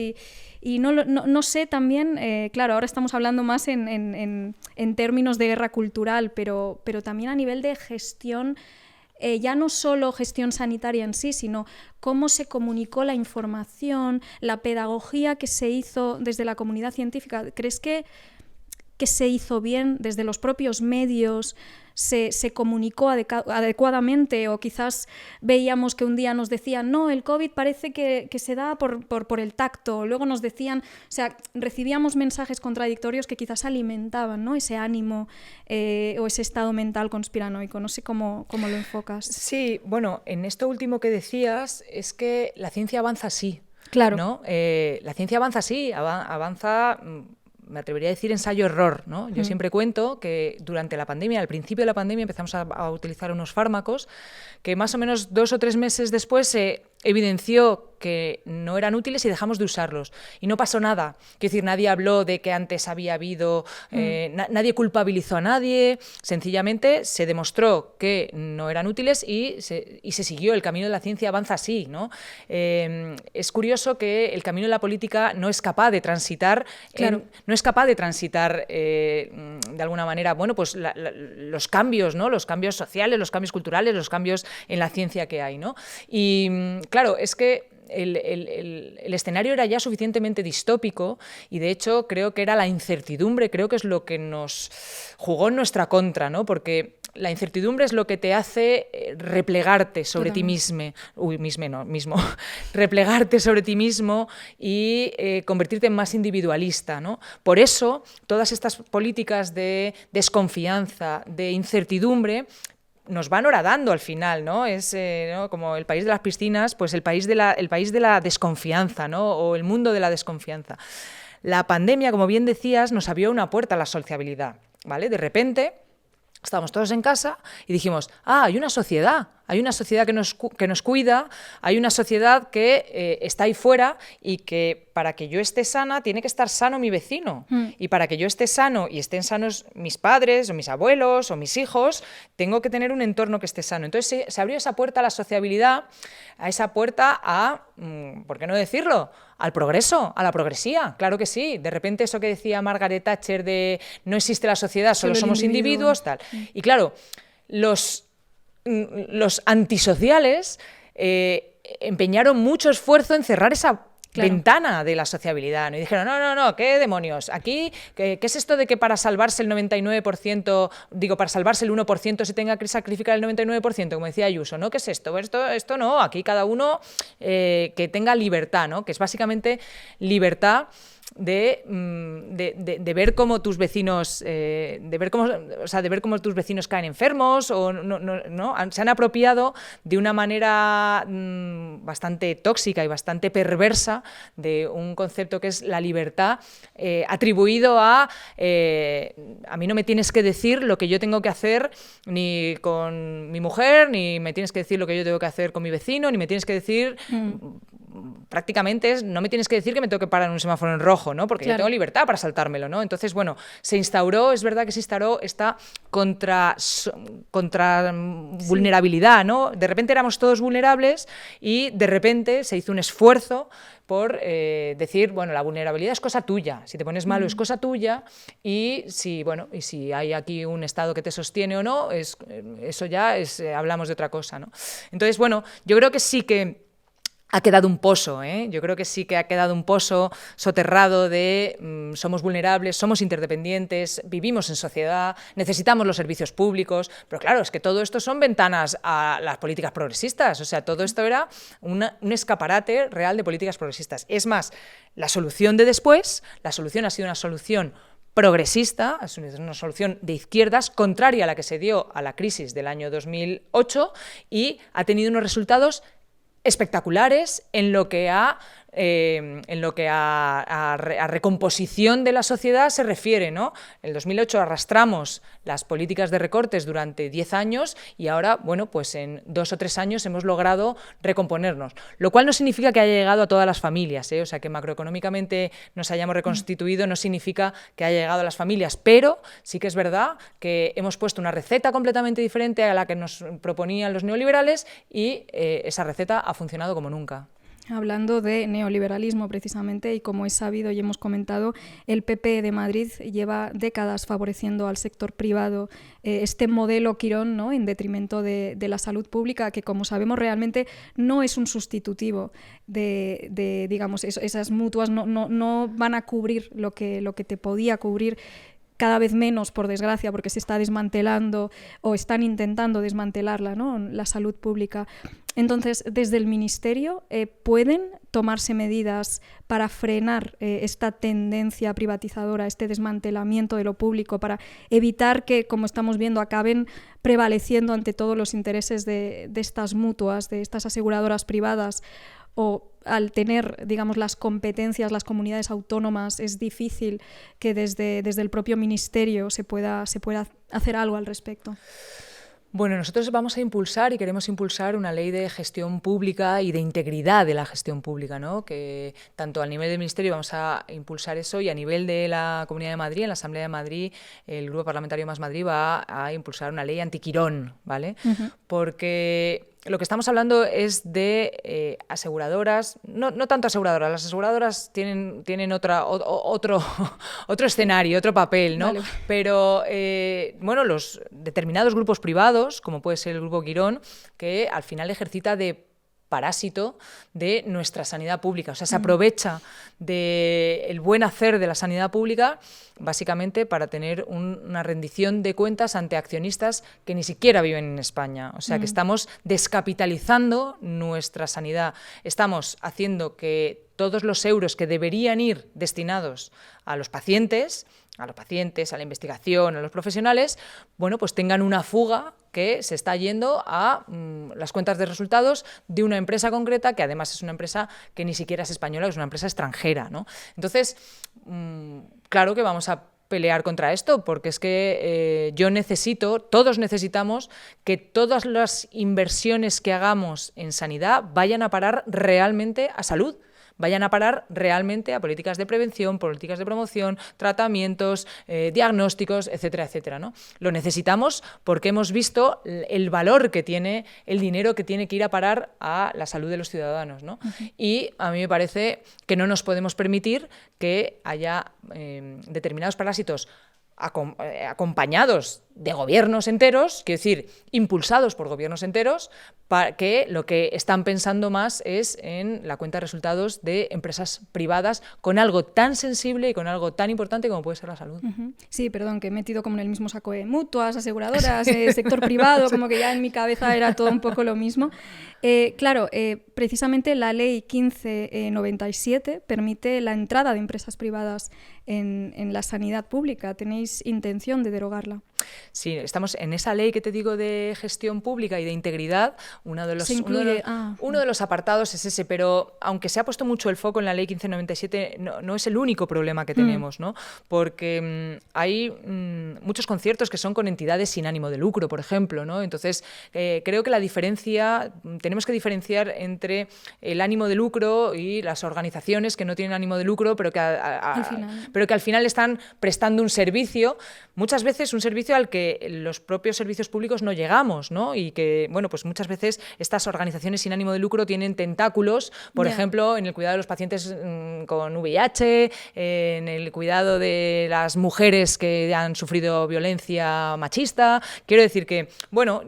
y no sé también, claro, ahora estamos hablando más en términos de guerra cultural, pero también a nivel de gestión, ya no solo gestión sanitaria en sí, sino cómo se comunicó la información, la pedagogía que se hizo desde la comunidad científica. ¿Crees que se hizo bien desde los propios medios? Se comunicó adecuadamente o quizás veíamos que un día nos decían no, el COVID parece que se da por el tacto, luego nos decían, o sea, recibíamos mensajes contradictorios que quizás alimentaban, ¿no? Ese ánimo o ese estado mental conspiranoico, no sé cómo lo enfocas. Sí, bueno, en esto último que decías es que la ciencia avanza así, claro, ¿no? La ciencia avanza así, avanza... me atrevería a decir ensayo-error, ¿no? Yo siempre cuento que durante la pandemia, al principio de la pandemia, empezamos a utilizar unos fármacos que más o menos 2 o 3 meses después se evidenció que no eran útiles y dejamos de usarlos. Y no pasó nada. Quiero decir, nadie habló de que antes había habido... nadie culpabilizó a nadie. Sencillamente se demostró que no eran útiles y se siguió. El camino de la ciencia avanza así, ¿no? Es curioso que el camino de la política no es capaz de transitar... Claro. No es capaz de transitar, de alguna manera, bueno, pues los cambios, ¿no? Los cambios sociales, los cambios culturales, los cambios en la ciencia que hay, ¿no? Y claro, es que el escenario era ya suficientemente distópico y de hecho creo que era la incertidumbre, creo que es lo que nos jugó en nuestra contra, ¿no? Porque la incertidumbre es lo que te hace replegarte sobre ti mismo, replegarte sobre ti mismo y convertirte en más individualista, ¿no? Por eso todas estas políticas de desconfianza, de incertidumbre, nos van horadando al final, ¿no? Es ¿no? Como el país de las piscinas, pues el país de la desconfianza, ¿no? O el mundo de la desconfianza. La pandemia, como bien decías, nos abrió una puerta a la sociabilidad, ¿vale? De repente estábamos todos en casa y dijimos, hay una sociedad que nos cuida, hay una sociedad que está ahí fuera y que para que yo esté sana tiene que estar sano mi vecino. Y para que yo esté sano y estén sanos mis padres o mis abuelos o mis hijos, tengo que tener un entorno que esté sano. Entonces se abrió esa puerta a la sociabilidad, a esa puerta a, ¿por qué no decirlo?, al progreso, a la progresía. Claro que sí. De repente eso que decía Margaret Thatcher de no existe la sociedad, solo somos individuos, tal. Y claro, los antisociales empeñaron mucho esfuerzo en cerrar ventana de la sociabilidad, ¿no? Y dijeron, no, ¿qué demonios? Aquí, ¿qué es esto de que para salvarse el 99%, para salvarse el 1% se tenga que sacrificar el 99%, como decía Ayuso, ¿no? ¿Qué es esto? Esto no, aquí cada uno que tenga libertad, ¿no? Que es básicamente libertad de ver cómo tus vecinos de ver cómo tus vecinos caen enfermos o no se han apropiado de una manera bastante tóxica y bastante perversa de un concepto que es la libertad, atribuido a mí no me tienes que decir lo que yo tengo que hacer ni con mi mujer, ni me tienes que decir lo que yo tengo que hacer con mi vecino, ni me tienes que decir prácticamente no me tienes que decir que me tengo que parar en un semáforo en rojo, ¿no? Porque yo tengo libertad para saltármelo, ¿no? Entonces, bueno, es verdad que se instauró esta contra vulnerabilidad, ¿no? De repente éramos todos vulnerables y de repente se hizo un esfuerzo por decir, bueno, la vulnerabilidad es cosa tuya, si te pones malo es cosa tuya, y si hay aquí un Estado que te sostiene o no, eso ya hablamos de otra cosa, ¿no? Entonces, bueno, yo creo que sí que ha quedado un pozo, yo creo que sí que ha quedado un pozo soterrado de somos vulnerables, somos interdependientes, vivimos en sociedad, necesitamos los servicios públicos, pero claro, es que todo esto son ventanas a las políticas progresistas, o sea, todo esto era un escaparate real de políticas progresistas. Es más, la solución de después, la solución ha sido una solución progresista, es una solución de izquierdas, contraria a la que se dio a la crisis del año 2008 y ha tenido unos resultados espectaculares en lo que a recomposición de la sociedad se refiere, ¿no? En el 2008 arrastramos las políticas de recortes durante 10 años y ahora, bueno, pues en 2 o 3 años hemos logrado recomponernos, lo cual no significa que haya llegado a todas las familias, o sea, que macroeconómicamente nos hayamos reconstituido no significa que haya llegado a las familias, pero sí que es verdad que hemos puesto una receta completamente diferente a la que nos proponían los neoliberales y esa receta ha funcionado como nunca. Hablando de neoliberalismo precisamente, y como es sabido y hemos comentado, el PP de Madrid lleva décadas favoreciendo al sector privado este modelo Quirón, ¿no? En detrimento de la salud pública, que como sabemos realmente no es un sustitutivo de digamos, esas mutuas no van a cubrir lo que te podía cubrir, cada vez menos, por desgracia, porque se está desmantelando o están intentando desmantelarla, ¿no? La salud pública. Entonces, desde el Ministerio, ¿pueden tomarse medidas para frenar esta tendencia privatizadora, este desmantelamiento de lo público, para evitar que, como estamos viendo, acaben prevaleciendo ante todos los intereses de estas mutuas, de estas aseguradoras privadas? O al tener, digamos, las competencias, las comunidades autónomas, es difícil que desde el propio Ministerio se pueda hacer algo al respecto. Bueno, nosotros vamos a impulsar y queremos impulsar una ley de gestión pública y de integridad de la gestión pública, ¿no? Que tanto a nivel del Ministerio vamos a impulsar eso y a nivel de la Comunidad de Madrid, en la Asamblea de Madrid, el Grupo Parlamentario Más Madrid va a impulsar una ley antiquirón, ¿vale? Uh-huh. Porque lo que estamos hablando es de aseguradoras, no tanto aseguradoras, las aseguradoras tienen otro escenario, otro papel, ¿no? Vale. Pero, bueno, los determinados grupos privados, como puede ser el Grupo Quirón, que al final ejercita de parásito de nuestra sanidad pública. O sea, se aprovecha del buen hacer de la sanidad pública básicamente para tener una rendición de cuentas ante accionistas que ni siquiera viven en España. O sea, que estamos descapitalizando nuestra sanidad. Estamos haciendo que todos los euros que deberían ir destinados a los pacientes, a la investigación, a los profesionales, bueno, pues tengan una fuga que se está yendo a las cuentas de resultados de una empresa concreta, que además es una empresa que ni siquiera es española, es una empresa extranjera, ¿no? Entonces, claro que vamos a pelear contra esto, porque es que todos necesitamos que todas las inversiones que hagamos en sanidad vayan a parar realmente a salud, vayan a parar realmente a políticas de prevención, políticas de promoción, tratamientos, diagnósticos, etcétera, etcétera, ¿no? Lo necesitamos porque hemos visto el valor que tiene el dinero que tiene que ir a parar a la salud de los ciudadanos, ¿no? Uh-huh. Y a mí me parece que no nos podemos permitir que haya determinados parásitos acompañados de gobiernos enteros, quiero decir, impulsados por gobiernos enteros, para que lo que están pensando más es en la cuenta de resultados de empresas privadas con algo tan sensible y con algo tan importante como puede ser la salud. Sí, perdón, que he metido como en el mismo saco de mutuas, aseguradoras, sector privado, como que ya en mi cabeza era todo un poco lo mismo. Claro, precisamente la ley 1597 permite la entrada de empresas privadas en la sanidad pública. ¿Tenéis intención de derogarla? Sí, estamos en esa ley que te digo de gestión pública y de integridad. Uno de los apartados es ese, pero aunque se ha puesto mucho el foco en la ley 1597, no es el único problema que tenemos, ¿no? Porque hay muchos conciertos que son con entidades sin ánimo de lucro, por ejemplo, ¿no? Entonces, creo que tenemos que diferenciar entre el ánimo de lucro y las organizaciones que no tienen ánimo de lucro, pero que al final están prestando un servicio, muchas veces un servicio al que los propios servicios públicos no llegamos, ¿no? Y que, bueno, pues muchas veces estas organizaciones sin ánimo de lucro tienen tentáculos, por ejemplo, en el cuidado de los pacientes con VIH, en el cuidado de las mujeres que han sufrido violencia machista. Quiero decir que, bueno,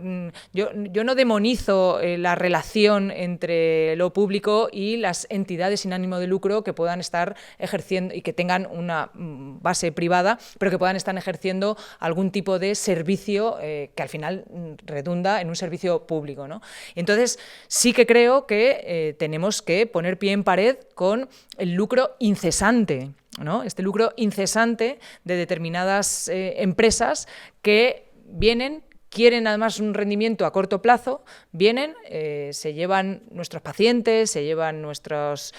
yo no demonizo la relación entre lo público y las entidades sin ánimo de lucro que puedan estar ejerciendo y que tengan una base privada, pero que puedan estar ejerciendo algún tipo de servicio que al final redunda en un servicio público, ¿no? Entonces, sí que creo que tenemos que poner pie en pared con el lucro incesante, ¿no? Este lucro incesante de determinadas empresas que quieren además un rendimiento a corto plazo, se llevan nuestros pacientes, se llevan nuestros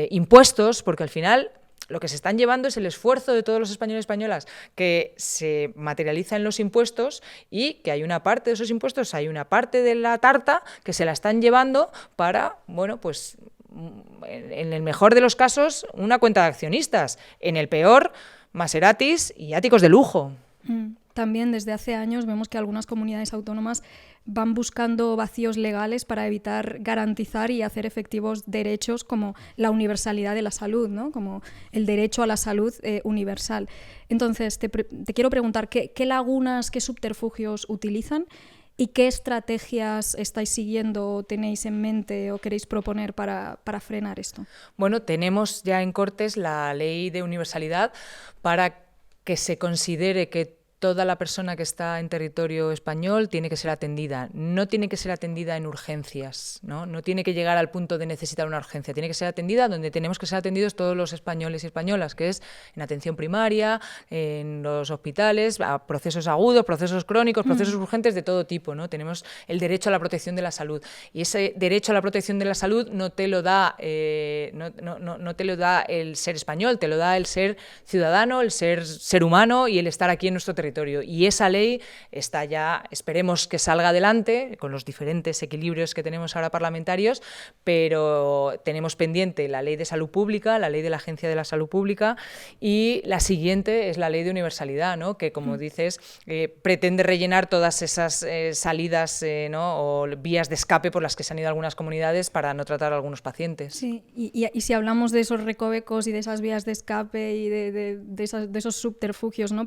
impuestos, porque al final lo que se están llevando es el esfuerzo de todos los españoles y españolas que se materializa en los impuestos y que hay una parte de esos impuestos, hay una parte de la tarta que se la están llevando para, bueno, pues en el mejor de los casos, una cuenta de accionistas, en el peor, Maseratis y áticos de lujo. También desde hace años vemos que algunas comunidades autónomas van buscando vacíos legales para evitar garantizar y hacer efectivos derechos como la universalidad de la salud, ¿no? Como el derecho a la salud universal. Entonces, te quiero preguntar, ¿qué lagunas, qué subterfugios utilizan y qué estrategias estáis siguiendo o tenéis en mente o queréis proponer para frenar esto? Bueno, tenemos ya en Cortes la ley de universalidad para que se considere que toda la persona que está en territorio español tiene que ser atendida. No tiene que ser atendida en urgencias, ¿no? No tiene que llegar al punto de necesitar una urgencia. Tiene que ser atendida donde tenemos que ser atendidos todos los españoles y españolas, que es en atención primaria, en los hospitales, a procesos agudos, procesos crónicos, procesos urgentes de todo tipo, ¿no? Tenemos el derecho a la protección de la salud. Y ese derecho a la protección de la salud no te lo da, no te lo da el ser español, te lo da el ser ciudadano, el ser humano y el estar aquí en nuestro territorio. Y esa ley está ya, esperemos que salga adelante, con los diferentes equilibrios que tenemos ahora parlamentarios, pero tenemos pendiente la ley de salud pública, la ley de la Agencia de la Salud Pública, y la siguiente es la ley de universalidad, ¿no? Que, como dices, pretende rellenar todas esas salidas, ¿no? O vías de escape por las que se han ido algunas comunidades para no tratar a algunos pacientes. Sí, y si hablamos de esos recovecos y de esas vías de escape y de esos subterfugios, ¿no?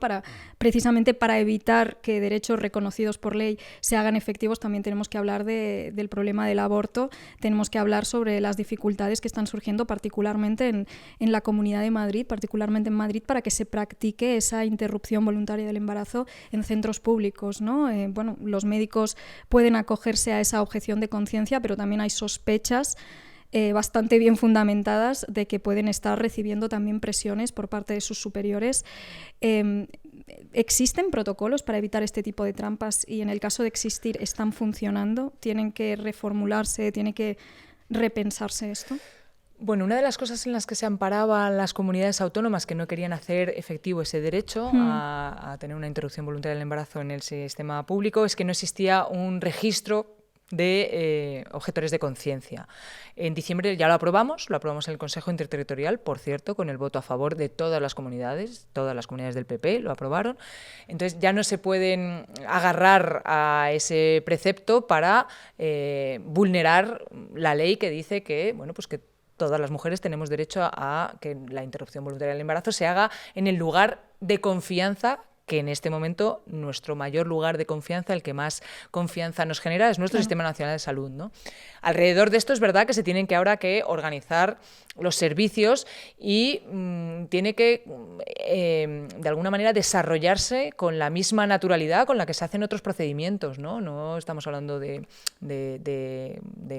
Precisamente para evitar que derechos reconocidos por ley se hagan efectivos, también tenemos que hablar del problema del aborto, tenemos que hablar sobre las dificultades que están surgiendo particularmente en la Comunidad de Madrid, particularmente en Madrid, para que se practique esa interrupción voluntaria del embarazo en centros públicos, ¿no? Bueno, los médicos pueden acogerse a esa objeción de conciencia, pero también hay sospechas bastante bien fundamentadas de que pueden estar recibiendo también presiones por parte de sus superiores. ¿Existen protocolos para evitar este tipo de trampas y en el caso de existir están funcionando? ¿Tienen que reformularse? ¿Tiene que repensarse esto? Bueno, una de las cosas en las que se amparaban las comunidades autónomas que no querían hacer efectivo ese derecho a tener una interrupción voluntaria del embarazo en el sistema público es que no existía un registro de objetores de conciencia. En diciembre ya lo aprobamos en el Consejo Interterritorial, por cierto, con el voto a favor de todas las comunidades del PP lo aprobaron. Entonces ya no se pueden agarrar a ese precepto para vulnerar la ley que dice que, bueno, pues que todas las mujeres tenemos derecho a que la interrupción voluntaria del embarazo se haga en el lugar de confianza que en este momento nuestro mayor lugar de confianza, el que más confianza nos genera, es nuestro Sistema Nacional de Salud, ¿no? Alrededor de esto es verdad que se tienen que ahora que organizar los servicios y tiene que, de alguna manera, desarrollarse con la misma naturalidad con la que se hacen otros procedimientos, ¿no? No estamos hablando de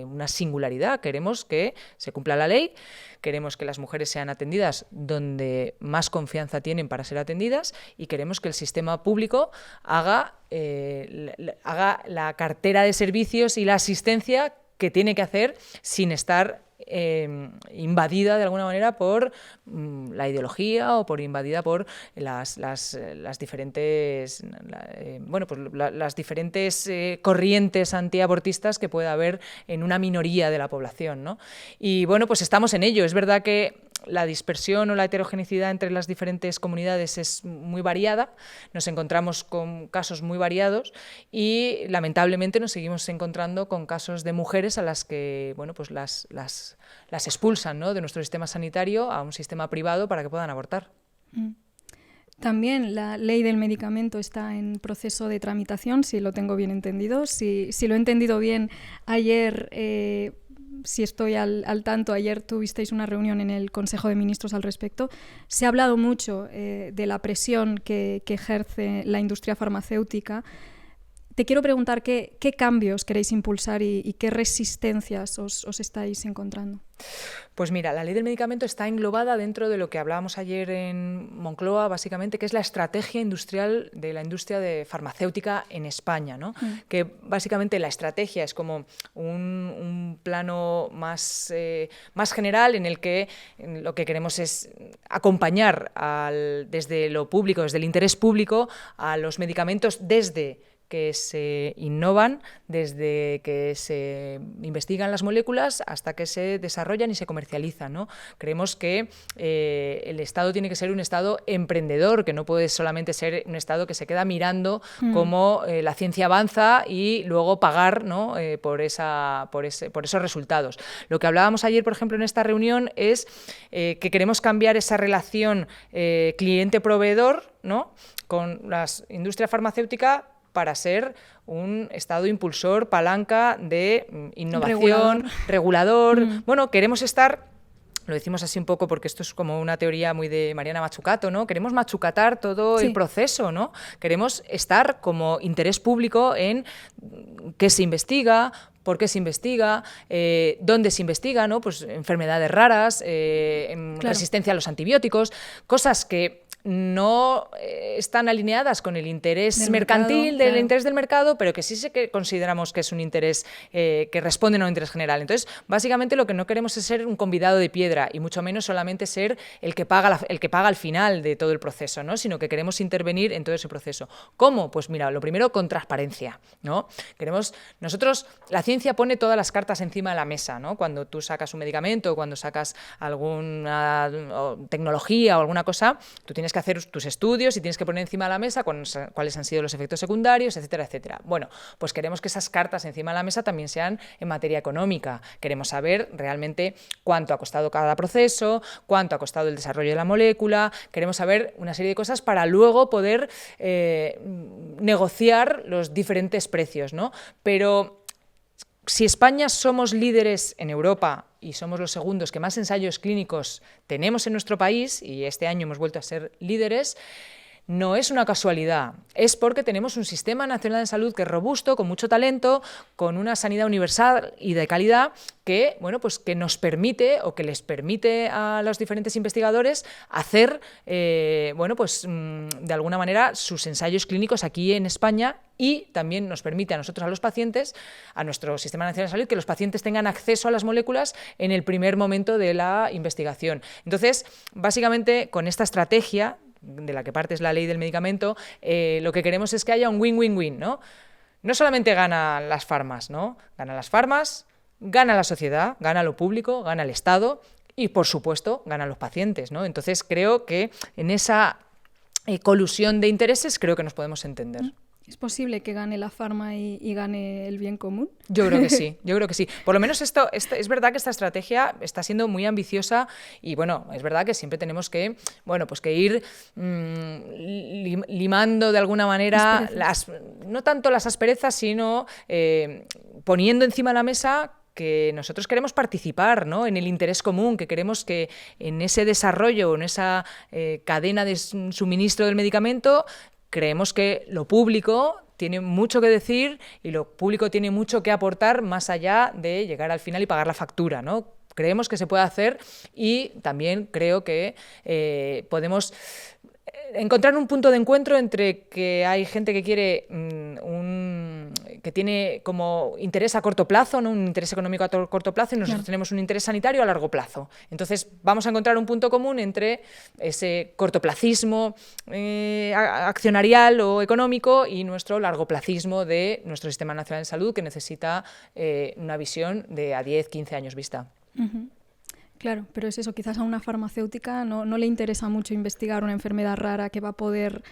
una singularidad. Queremos que se cumpla la ley, queremos que las mujeres sean atendidas donde más confianza tienen para ser atendidas y queremos que el sistema público haga la cartera de servicios y la asistencia que tiene que hacer sin estar invadida de alguna manera por la ideología o por invadida por las diferentes las diferentes corrientes antiabortistas que pueda haber en una minoría de la población, ¿no? Y bueno, pues estamos en ello. Es verdad que la dispersión o la heterogeneidad entre las diferentes comunidades es muy variada, nos encontramos con casos muy variados y lamentablemente nos seguimos encontrando con casos de mujeres a las que pues las expulsan, ¿no?, de nuestro sistema sanitario a un sistema privado para que puedan abortar. También la ley del medicamento está en proceso de tramitación, si lo tengo bien entendido. Si lo he entendido bien, ayer... si estoy al tanto, ayer tuvisteis una reunión en el Consejo de Ministros al respecto. Se ha hablado mucho de la presión que ejerce la industria farmacéutica. Te quiero preguntar qué cambios queréis impulsar y qué resistencias os estáis encontrando. Pues mira, la ley del medicamento está englobada dentro de lo que hablábamos ayer en Moncloa, básicamente, que es la estrategia industrial de la industria farmacéutica en España, ¿no? Que básicamente la estrategia es como un plano más general en el que lo que queremos es acompañar desde lo público, desde el interés público, a los medicamentos desde que se innovan, desde que se investigan las moléculas hasta que se desarrollan y se comercializan, ¿no? Creemos que el Estado tiene que ser un Estado emprendedor, que no puede solamente ser un Estado que se queda mirando cómo la ciencia avanza y luego pagar, ¿no?, por esos resultados. Lo que hablábamos ayer, por ejemplo, en esta reunión es que queremos cambiar esa relación cliente-proveedor, ¿no?, con la industria farmacéutica para ser un Estado impulsor, palanca de innovación, regulador. Bueno, queremos estar, lo decimos así un poco porque esto es como una teoría muy de Mariana Mazzucato, ¿no? Queremos machucatar todo el proceso, ¿no? Queremos estar como interés público en qué se investiga, por qué se investiga, dónde se investiga, ¿no? Pues enfermedades raras, resistencia a los antibióticos, cosas que no están alineadas con el interés mercantil, del interés del mercado, pero que sí que consideramos que es un interés que responde a un interés general. Entonces, básicamente lo que no queremos es ser un convidado de piedra y mucho menos solamente ser el que paga al final de todo el proceso, ¿no?, sino que queremos intervenir en todo ese proceso. ¿Cómo? Pues mira, lo primero, con transparencia, ¿no? Nosotros, la ciencia pone todas las cartas encima de la mesa, ¿no? Cuando tú sacas un medicamento, cuando sacas alguna tecnología o alguna cosa, tú tienes que hacer tus estudios y tienes que poner encima de la mesa cuáles han sido los efectos secundarios, etcétera, etcétera. Bueno, pues queremos que esas cartas encima de la mesa también sean en materia económica. Queremos saber realmente cuánto ha costado cada proceso, cuánto ha costado el desarrollo de la molécula, queremos saber una serie de cosas para luego poder negociar los diferentes precios, ¿no? Pero si España somos líderes en Europa y somos los segundos que más ensayos clínicos tenemos en nuestro país, y este año hemos vuelto a ser líderes, no es una casualidad, es porque tenemos un sistema nacional de salud que es robusto, con mucho talento, con una sanidad universal y de calidad que, pues que nos permite o que les permite a los diferentes investigadores hacer, de alguna manera, sus ensayos clínicos aquí en España, y también nos permite a nosotros, a los pacientes, a nuestro Sistema Nacional de Salud, que los pacientes tengan acceso a las moléculas en el primer momento de la investigación. Entonces, básicamente, con esta estrategia de la que parte es la ley del medicamento, lo que queremos es que haya un win-win-win, ¿no? No solamente ganan las farmas, ¿no? Ganan las farmas, gana la sociedad, gana lo público, gana el Estado y, por supuesto, ganan los pacientes, ¿no? Entonces, creo que en esa colusión de intereses creo que nos podemos entender. ¿Es posible que gane la farma y gane el bien común? Yo creo que sí, yo creo que sí. Por lo menos esto es verdad que esta estrategia está siendo muy ambiciosa y bueno, es verdad que siempre tenemos que, bueno, pues que ir limando de alguna manera no tanto las asperezas, sino poniendo encima de la mesa que nosotros queremos participar, ¿no?, en el interés común, que queremos que en ese desarrollo, en esa cadena de suministro del medicamento, creemos que lo público tiene mucho que decir y lo público tiene mucho que aportar más allá de llegar al final y pagar la factura, ¿no? Creemos que se puede hacer y también creo que podemos encontrar un punto de encuentro entre que hay gente que quiere que tiene como interés a corto plazo, ¿no?, un interés económico a corto plazo, y nosotros tenemos un interés sanitario a largo plazo. Entonces vamos a encontrar un punto común entre ese cortoplacismo accionarial o económico y nuestro largoplacismo de nuestro Sistema Nacional de Salud, que necesita una visión de a 10, 15 años vista. Uh-huh. Claro, pero es eso, quizás a una farmacéutica no le interesa mucho investigar una enfermedad rara que va a poder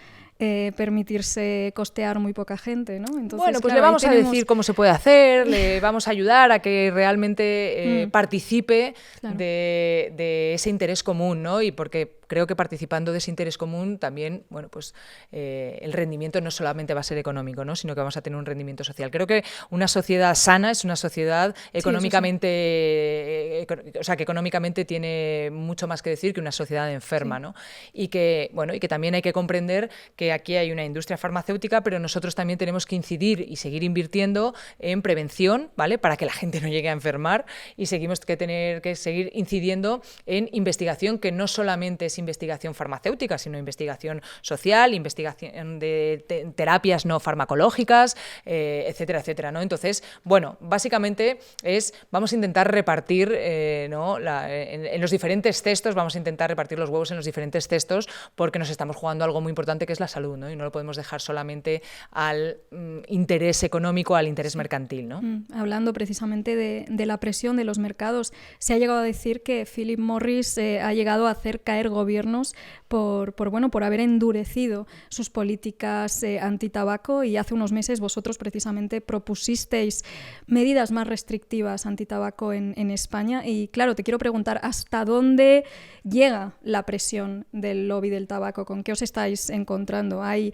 permitirse costear muy poca gente, ¿no? Entonces, bueno, pues claro, le vamos a decir cómo se puede hacer, le vamos a ayudar a que realmente participe de ese interés común, ¿no? Y porque creo que participando de ese interés común también, bueno, pues el rendimiento no solamente va a ser económico, ¿no?, sino que vamos a tener un rendimiento social. Creo que una sociedad sana es una sociedad económicamente, o sea, que económicamente tiene mucho más que decir que una sociedad enferma, ¿no? Y que, bueno, y que también hay que comprender que aquí hay una industria farmacéutica, pero nosotros también tenemos que incidir y seguir invirtiendo en prevención, ¿vale?, para que la gente no llegue a enfermar, y seguimos que tener que seguir incidiendo en investigación, que no solamente es investigación farmacéutica, sino investigación social, investigación de terapias no farmacológicas, etcétera, etcétera, ¿no? Entonces, bueno, básicamente vamos a intentar repartir, ¿no?, en los diferentes cestos, vamos a intentar repartir los huevos en los diferentes cestos, porque nos estamos jugando algo muy importante, que es la salud, ¿no? Y no lo podemos dejar solamente al interés económico, al interés mercantil, ¿no? Hablando precisamente de la presión de los mercados, se ha llegado a decir que Philip Morris ha llegado a hacer caer gobiernos por haber endurecido sus políticas antitabaco, y hace unos meses vosotros precisamente propusisteis medidas más restrictivas antitabaco en España. Y claro, te quiero preguntar, ¿hasta dónde llega la presión del lobby del tabaco? ¿Con qué os estáis encontrando? ¿Hay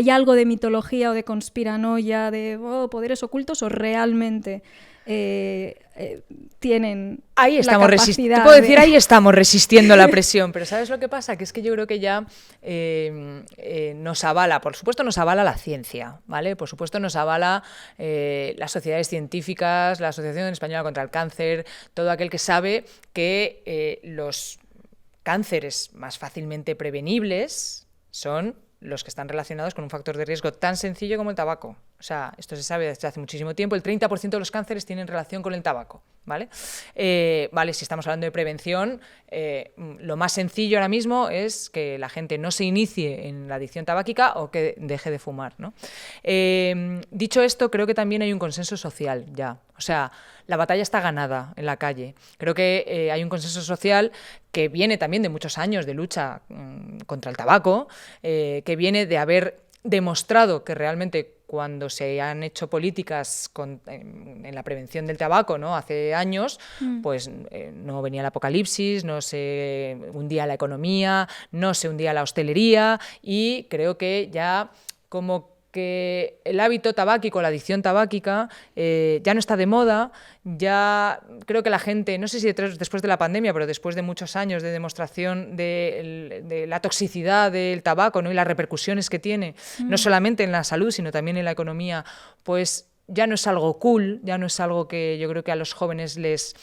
algo de mitología o de conspiranoia, de poderes ocultos, o realmente tienen ahí estamos la capacidad? Te puedo decir, ahí estamos resistiendo la presión, pero ¿sabes lo que pasa? Que es que yo creo que ya nos avala, por supuesto nos avala la ciencia, ¿vale? Por supuesto nos avala las sociedades científicas, la Asociación Española contra el Cáncer, todo aquel que sabe que los cánceres más fácilmente prevenibles son los que están relacionados con un factor de riesgo tan sencillo como el tabaco. O sea, esto se sabe desde hace muchísimo tiempo, el 30% de los cánceres tienen relación con el tabaco, ¿vale? Si estamos hablando de prevención, lo más sencillo ahora mismo es que la gente no se inicie en la adicción tabáquica o que deje de fumar, ¿no? Dicho esto, creo que también hay un consenso social ya. O sea, la batalla está ganada en la calle. Creo que hay un consenso social que viene también de muchos años de lucha contra el tabaco, que viene de haber demostrado que realmente cuando se han hecho políticas en la prevención del tabaco, ¿no?, hace años, pues no venía el apocalipsis, no se hundía la economía, no se hundía la hostelería, y creo que ya como que el hábito tabáquico, la adicción tabáquica, ya no está de moda. Ya creo que la gente, no sé si después de la pandemia, pero después de muchos años de demostración de la toxicidad del tabaco, ¿no?, y las repercusiones que tiene, no solamente en la salud, sino también en la economía, pues ya no es algo cool, ya no es algo que yo creo que a los jóvenes les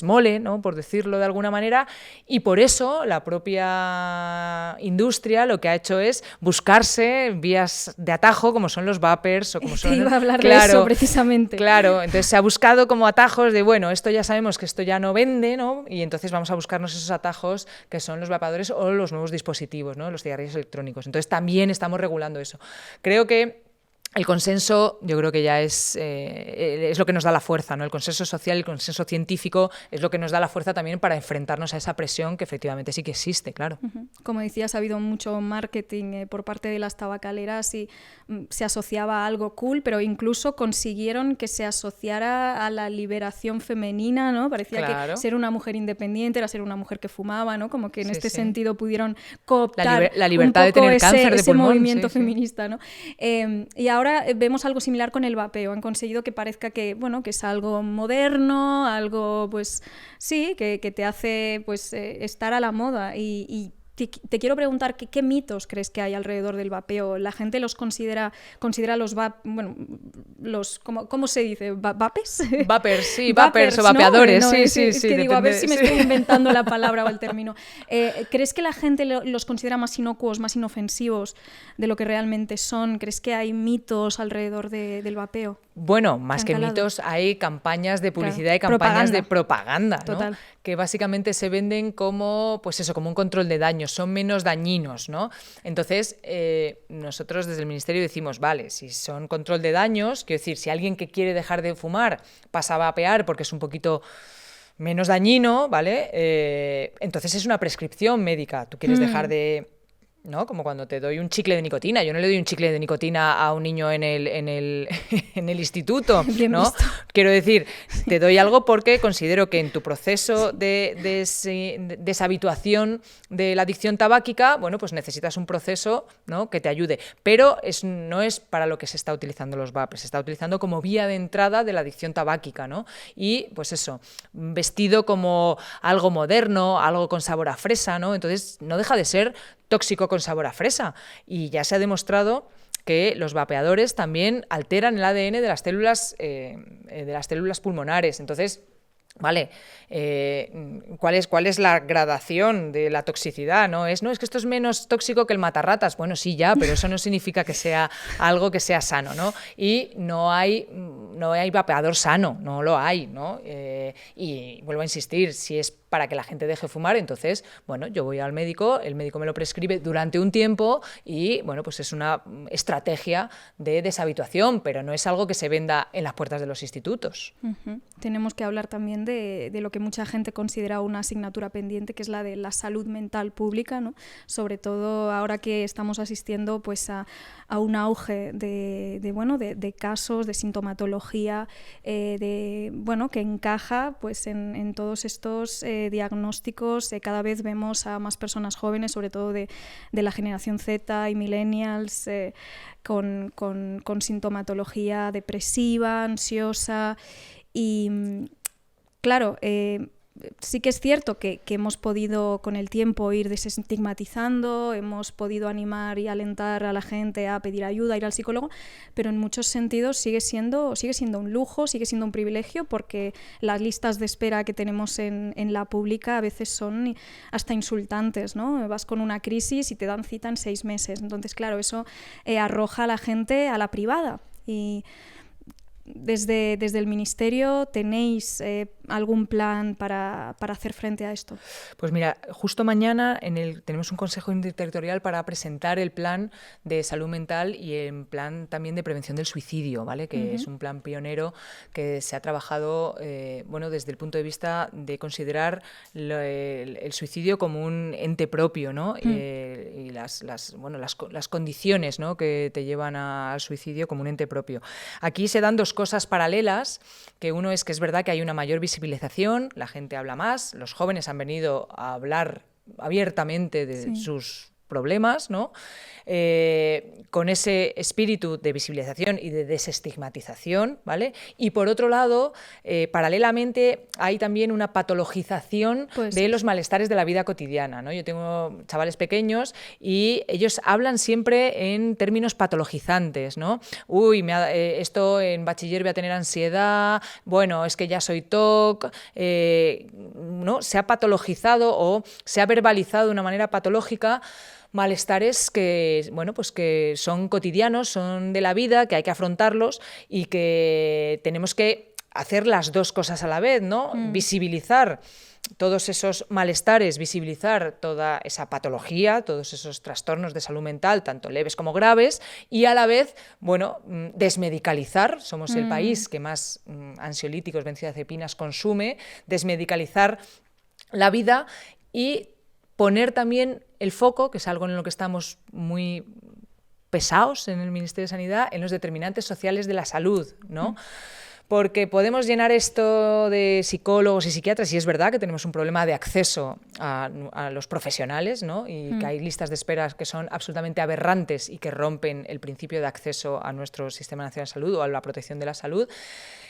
mole, ¿no?, por decirlo de alguna manera, y por eso la propia industria lo que ha hecho es buscarse vías de atajo, como son los vapers o como son... Te iba a hablar de eso precisamente. Claro, entonces se ha buscado como atajos de, bueno, esto ya sabemos que esto ya no vende, ¿no?, y entonces vamos a buscarnos esos atajos que son los vapeadores o los nuevos dispositivos, ¿no?, los cigarrillos electrónicos. Entonces también estamos regulando eso. Creo que el consenso, yo creo que ya es lo que nos da la fuerza, ¿no? El consenso social, el consenso científico es lo que nos da la fuerza también para enfrentarnos a esa presión que efectivamente sí que existe, claro. Como decías, ha habido mucho marketing por parte de las tabacaleras y se asociaba a algo cool, pero incluso consiguieron que se asociara a la liberación femenina, ¿no? Parecía que ser una mujer independiente era ser una mujer que fumaba, ¿no? Como que en este sentido pudieron cooptar la libertad un de poco tener cáncer de pulmón, movimiento feminista, ¿no? Y ahora vemos algo similar con el vapeo. Han conseguido que parezca que, bueno, que es algo moderno, algo, pues, sí, que te hace, pues, estar a la moda. Y te quiero preguntar ¿qué mitos crees que hay alrededor del vapeo? ¿La gente los considera los ¿cómo se dice? ¿Vapes? Vapers, sí, vapers o vapeadores, ¿no? Sí. Es que digo, a ver si me estoy inventando la palabra o el término. ¿Crees que la gente los considera más inocuos, más inofensivos de lo que realmente son? ¿Crees que hay mitos alrededor del vapeo? Bueno, más que mitos, hay campañas de publicidad y campañas de propaganda, ¿no? Total. Que básicamente se venden como, pues eso, como un control de daños, son menos dañinos, ¿no? Entonces, nosotros desde el Ministerio decimos, vale, si son control de daños, quiero decir, si alguien que quiere dejar de fumar pasa a vapear porque es un poquito menos dañino, ¿vale? Entonces es una prescripción médica, tú quieres dejar de... ¿no? Como cuando te doy un chicle de nicotina. Yo no le doy un chicle de nicotina a un niño en el instituto, Bien ¿no? visto. Quiero decir, te doy algo porque considero que en tu proceso de deshabituación de la adicción tabáquica, bueno, pues necesitas un proceso, ¿no? Que te ayude. Pero no es para lo que se está utilizando los vapes, se está utilizando como vía de entrada de la adicción tabáquica, ¿no? Y pues eso, vestido como algo moderno, algo con sabor a fresa, ¿no? Entonces no deja de ser tóxico con sabor a fresa. Y ya se ha demostrado que los vapeadores también alteran el ADN de las células pulmonares. Entonces, vale, ¿cuál es la gradación de la toxicidad? No es que esto es menos tóxico que el matarratas. Bueno, sí, ya, pero eso no significa que sea algo que sea sano, ¿no? Y no hay vapeador sano, no lo hay, ¿no? Y vuelvo a insistir, si es para que la gente deje fumar, entonces, bueno, yo voy al médico, el médico me lo prescribe durante un tiempo y, bueno, pues es una estrategia de deshabituación, pero no es algo que se venda en las puertas de los institutos. Tenemos que hablar también de lo que mucha gente considera una asignatura pendiente, que es la de la salud mental pública, ¿no? Sobre todo ahora que estamos asistiendo pues a un auge de casos, de sintomatología, que encaja pues en todos estos diagnósticos. Cada vez vemos a más personas jóvenes, sobre todo de la generación Z y millennials, con sintomatología depresiva, ansiosa. Y claro, sí que es cierto que hemos podido con el tiempo ir desestigmatizando, hemos podido animar y alentar a la gente a pedir ayuda, a ir al psicólogo, pero en muchos sentidos sigue siendo un lujo, sigue siendo un privilegio, porque las listas de espera que tenemos en la pública a veces son hasta insultantes, ¿no? Vas con una crisis y te dan cita en 6 meses. Entonces, claro, eso arroja a la gente a la privada. Y desde el Ministerio, ¿tenéis algún plan para hacer frente a esto? Pues mira, justo mañana tenemos un consejo interterritorial para presentar el plan de salud mental y el plan también de prevención del suicidio, ¿vale? Que es un plan pionero que se ha trabajado desde el punto de vista de considerar el suicidio como un ente propio, ¿no? Y las condiciones, ¿no? Que te llevan al suicidio como un ente propio. Aquí se dan dos cosas paralelas, que uno es que es verdad que hay una mayor visibilización, la gente habla más, los jóvenes han venido a hablar abiertamente de sus problemas, ¿no? Con ese espíritu de visibilización y de desestigmatización, ¿vale? Y por otro lado, paralelamente hay también una patologización de los malestares de la vida cotidiana, ¿no? Yo tengo chavales pequeños y ellos hablan siempre en términos patologizantes, ¿no? Uy, esto en bachiller voy a tener ansiedad, bueno, es que ya soy TOC, ¿no? Se ha patologizado o se ha verbalizado de una manera patológica malestares que, bueno, pues que son cotidianos, son de la vida, que hay que afrontarlos y que tenemos que hacer las dos cosas a la vez, ¿no? Visibilizar todos esos malestares, visibilizar toda esa patología, todos esos trastornos de salud mental, tanto leves como graves, y a la vez, bueno, desmedicalizar. Somos el país que más ansiolíticos, benzodiazepinas consume, desmedicalizar la vida y poner también el foco, que es algo en lo que estamos muy pesados en el Ministerio de Sanidad, en los determinantes sociales de la salud, ¿no? Porque podemos llenar esto de psicólogos y psiquiatras, y es verdad que tenemos un problema de acceso a los profesionales, ¿no? Y que hay listas de espera que son absolutamente aberrantes y que rompen el principio de acceso a nuestro Sistema Nacional de Salud o a la protección de la salud.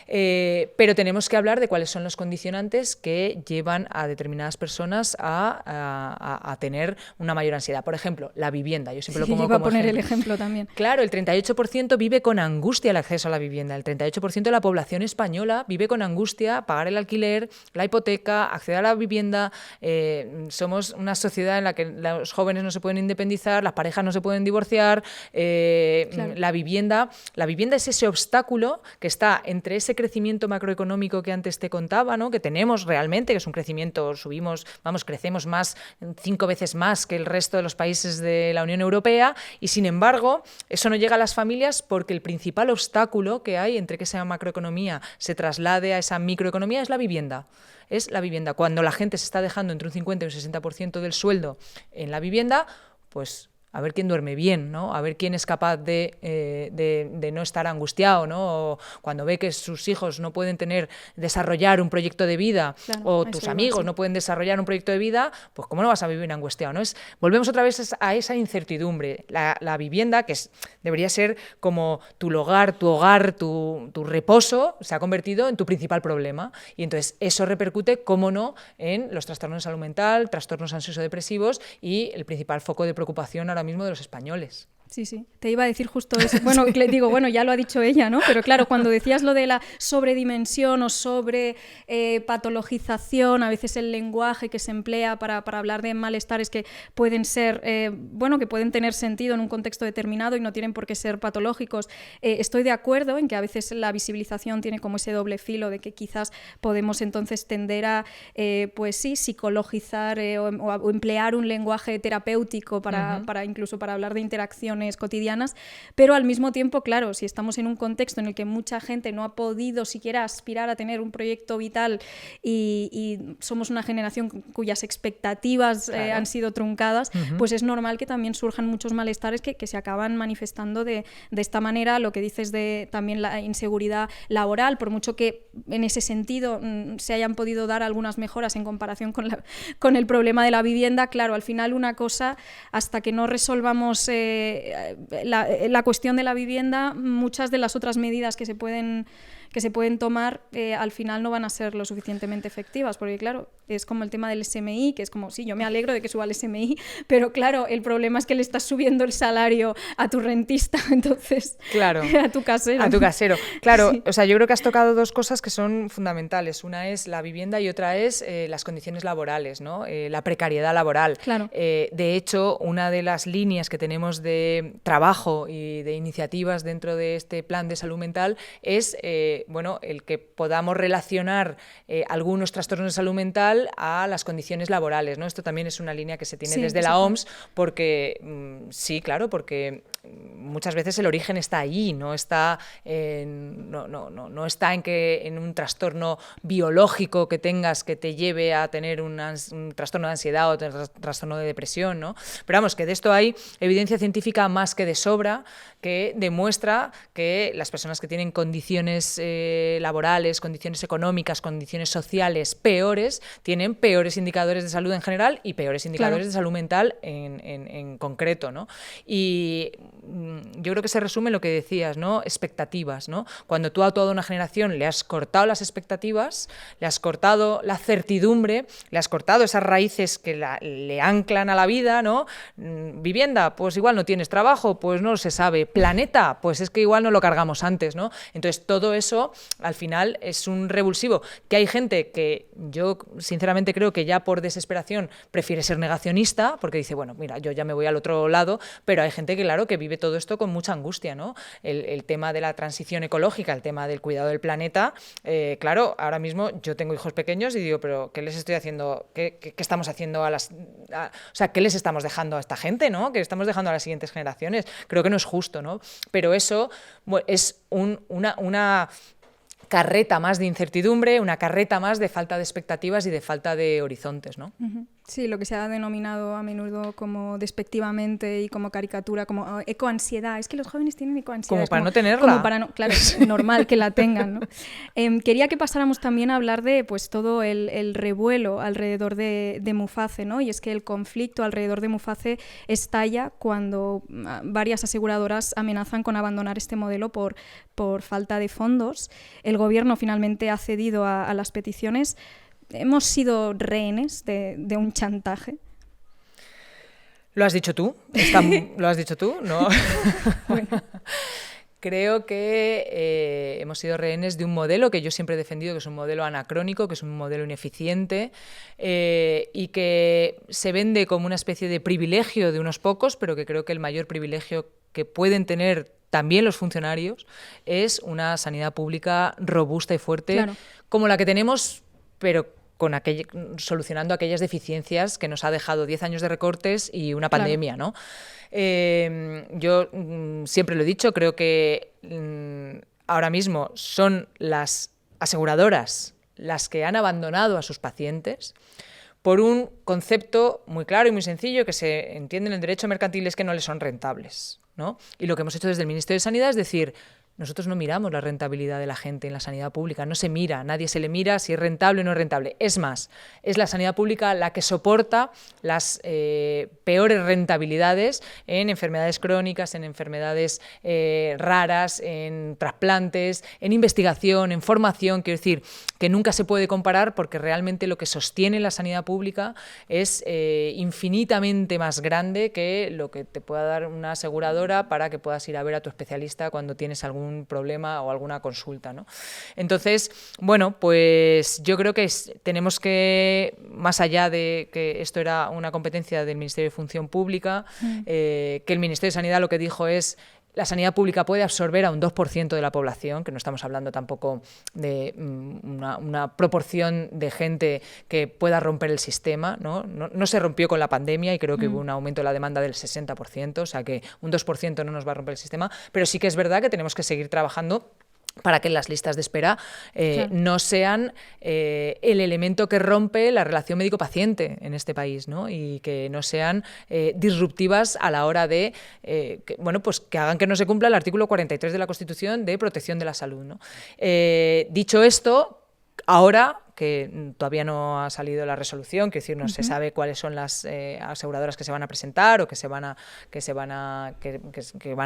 Pero tenemos que hablar de cuáles son los condicionantes que llevan a determinadas personas a tener una mayor ansiedad. Por ejemplo, la vivienda. Yo siempre lo pongo iba como a poner ejemplo. el ejemplo también. Claro, el 38% vive con angustia el acceso a la vivienda. El 38% de la población española vive con angustia pagar el alquiler, la hipoteca, acceder a la vivienda. Somos una sociedad en la que los jóvenes no se pueden independizar, las parejas no se pueden divorciar. Claro. La vivienda es ese obstáculo que está entre ese crecimiento macroeconómico que antes te contaba, ¿no? Que tenemos realmente, que es un crecimiento, crecemos más, 5 veces más que el resto de los países de la Unión Europea, y sin embargo, eso no llega a las familias porque el principal obstáculo que hay entre que esa macroeconomía se traslade a esa microeconomía es la vivienda. Es la vivienda. Cuando la gente se está dejando entre un 50 y un 60% del sueldo en la vivienda, pues a ver quién duerme bien, ¿no? A ver quién es capaz de no estar angustiado, ¿no? O cuando ve que sus hijos no pueden desarrollar un proyecto de vida, claro, o tus amigos no pueden desarrollar un proyecto de vida, pues ¿cómo no vas a vivir angustiado, ¿no? Volvemos otra vez a esa incertidumbre. La vivienda, que debería ser como tu hogar, tu reposo, se ha convertido en tu principal problema. Y entonces eso repercute, cómo no, en los trastornos de salud mental, trastornos ansioso-depresivos y el principal foco de preocupación ahora mismo de los españoles. Sí, te iba a decir justo eso. Bueno, ya lo ha dicho ella, ¿no? Pero claro, cuando decías lo de la sobredimensión o patologización, a veces el lenguaje que se emplea para hablar de malestares que pueden ser, que pueden tener sentido en un contexto determinado y no tienen por qué ser patológicos. Estoy de acuerdo en que a veces la visibilización tiene como ese doble filo de que quizás podemos entonces tender a, psicologizar o emplear un lenguaje terapéutico para incluso para hablar de interacciones cotidianas, pero al mismo tiempo, claro, si estamos en un contexto en el que mucha gente no ha podido siquiera aspirar a tener un proyecto vital y somos una generación cuyas expectativas han sido truncadas, pues es normal que también surjan muchos malestares que se acaban manifestando de esta manera. Lo que dices de también la inseguridad laboral, por mucho que en ese sentido se hayan podido dar algunas mejoras en comparación con el problema de la vivienda, claro, al final una cosa, hasta que no resolvamos la cuestión de la vivienda, muchas de las otras medidas que se pueden tomar al final no van a ser lo suficientemente efectivas, porque claro, es como el tema del SMI, que es como, sí, yo me alegro de que suba el SMI, pero claro, el problema es que le estás subiendo el salario a tu rentista, entonces, claro, a tu casero. A tu casero, claro, sí. O sea, yo creo que has tocado dos cosas que son fundamentales, una es la vivienda y otra es las condiciones laborales, ¿no? La precariedad laboral. Claro. De hecho, una de las líneas que tenemos de trabajo y de iniciativas dentro de este plan de salud mental es el que podamos relacionar algunos trastornos de salud mental a las condiciones laborales, ¿no? Esto también es una línea que se tiene desde la OMS porque, sí, claro, porque muchas veces el origen está allí, no está en un trastorno biológico que tengas que te lleve a tener un trastorno de ansiedad o trastorno de depresión, ¿no? Pero vamos, que de esto hay evidencia científica más que de sobra que demuestra que las personas que tienen condiciones laborales, condiciones económicas, condiciones sociales peores, tienen peores indicadores de salud en general y peores indicadores de salud mental en concreto, ¿no? Y yo creo que se resume en lo que decías, ¿no? Expectativas, ¿no? Cuando tú a toda una generación le has cortado las expectativas, le has cortado la certidumbre, le has cortado esas raíces que le anclan a la vida, ¿no? Vivienda, pues igual no tienes trabajo, pues no se sabe. Planeta, pues es que igual no lo cargamos antes, ¿no? Entonces todo eso al final es un revulsivo, que hay gente que yo sinceramente creo que ya por desesperación prefiere ser negacionista, porque dice, bueno, mira, yo ya me voy al otro lado, pero hay gente que claro, que vive todo esto con mucha angustia, ¿no? El tema de la transición ecológica, el tema del cuidado del planeta, claro, ahora mismo yo tengo hijos pequeños y digo, pero ¿qué les estoy haciendo? ¿Qué estamos haciendo o sea, ¿qué les estamos dejando a esta gente, ¿no? ¿Qué estamos dejando a las siguientes generaciones? Creo que no es justo, ¿no? Pero eso es una carreta más de incertidumbre, una carreta más de falta de expectativas y de falta de horizontes, ¿no? Uh-huh. Sí, lo que se ha denominado a menudo como despectivamente y como caricatura, como ecoansiedad. Es que los jóvenes tienen ecoansiedad. Como para no tenerla. Claro, es normal que la tengan, ¿no? Quería que pasáramos también a hablar de pues, todo el revuelo alrededor de Muface, ¿no? Y es que el conflicto alrededor de Muface estalla cuando varias aseguradoras amenazan con abandonar este modelo por falta de fondos. El gobierno finalmente ha cedido a las peticiones. ¿Hemos sido rehenes de un chantaje? ¿Lo has dicho tú? ¿Lo has dicho tú? No. Bueno. Creo que hemos sido rehenes de un modelo que yo siempre he defendido, que es un modelo anacrónico, que es un modelo ineficiente y que se vende como una especie de privilegio de unos pocos, pero que creo que el mayor privilegio que pueden tener también los funcionarios es una sanidad pública robusta y fuerte, claro, como la que tenemos, pero solucionando aquellas deficiencias que nos ha dejado 10 años de recortes y una pandemia, claro, ¿no? Yo siempre lo he dicho, creo que ahora mismo son las aseguradoras las que han abandonado a sus pacientes por un concepto muy claro y muy sencillo que se entiende en el derecho mercantil, es que no les son rentables, ¿no? Y lo que hemos hecho desde el Ministerio de Sanidad es decir, nosotros no miramos la rentabilidad de la gente en la sanidad pública, no se mira, nadie se le mira si es rentable o no es rentable. Es más, es la sanidad pública la que soporta las peores rentabilidades en enfermedades crónicas, en enfermedades raras, en trasplantes, en investigación, en formación. Quiero decir, que nunca se puede comparar porque realmente lo que sostiene la sanidad pública es infinitamente más grande que lo que te pueda dar una aseguradora para que puedas ir a ver a tu especialista cuando tienes algún problema o alguna consulta, ¿no? Entonces, bueno, pues yo creo que tenemos que, más allá de que esto era una competencia del Ministerio de Función Pública, que el Ministerio de Sanidad lo que dijo es la sanidad pública puede absorber a un 2% de la población, que no estamos hablando tampoco de una proporción de gente que pueda romper el sistema, ¿no? No se rompió con la pandemia y creo que hubo un aumento de la demanda del 60%, o sea que un 2% no nos va a romper el sistema, pero sí que es verdad que tenemos que seguir trabajando para que las listas de espera claro, no sean el elemento que rompe la relación médico-paciente en este país, ¿no? Y que no sean disruptivas a la hora de que hagan que no se cumpla el artículo 43 de la Constitución de protección de la salud, ¿no? Dicho esto, ahora que todavía no ha salido la resolución, que decir, no se sabe cuáles son las aseguradoras que se van a presentar o que van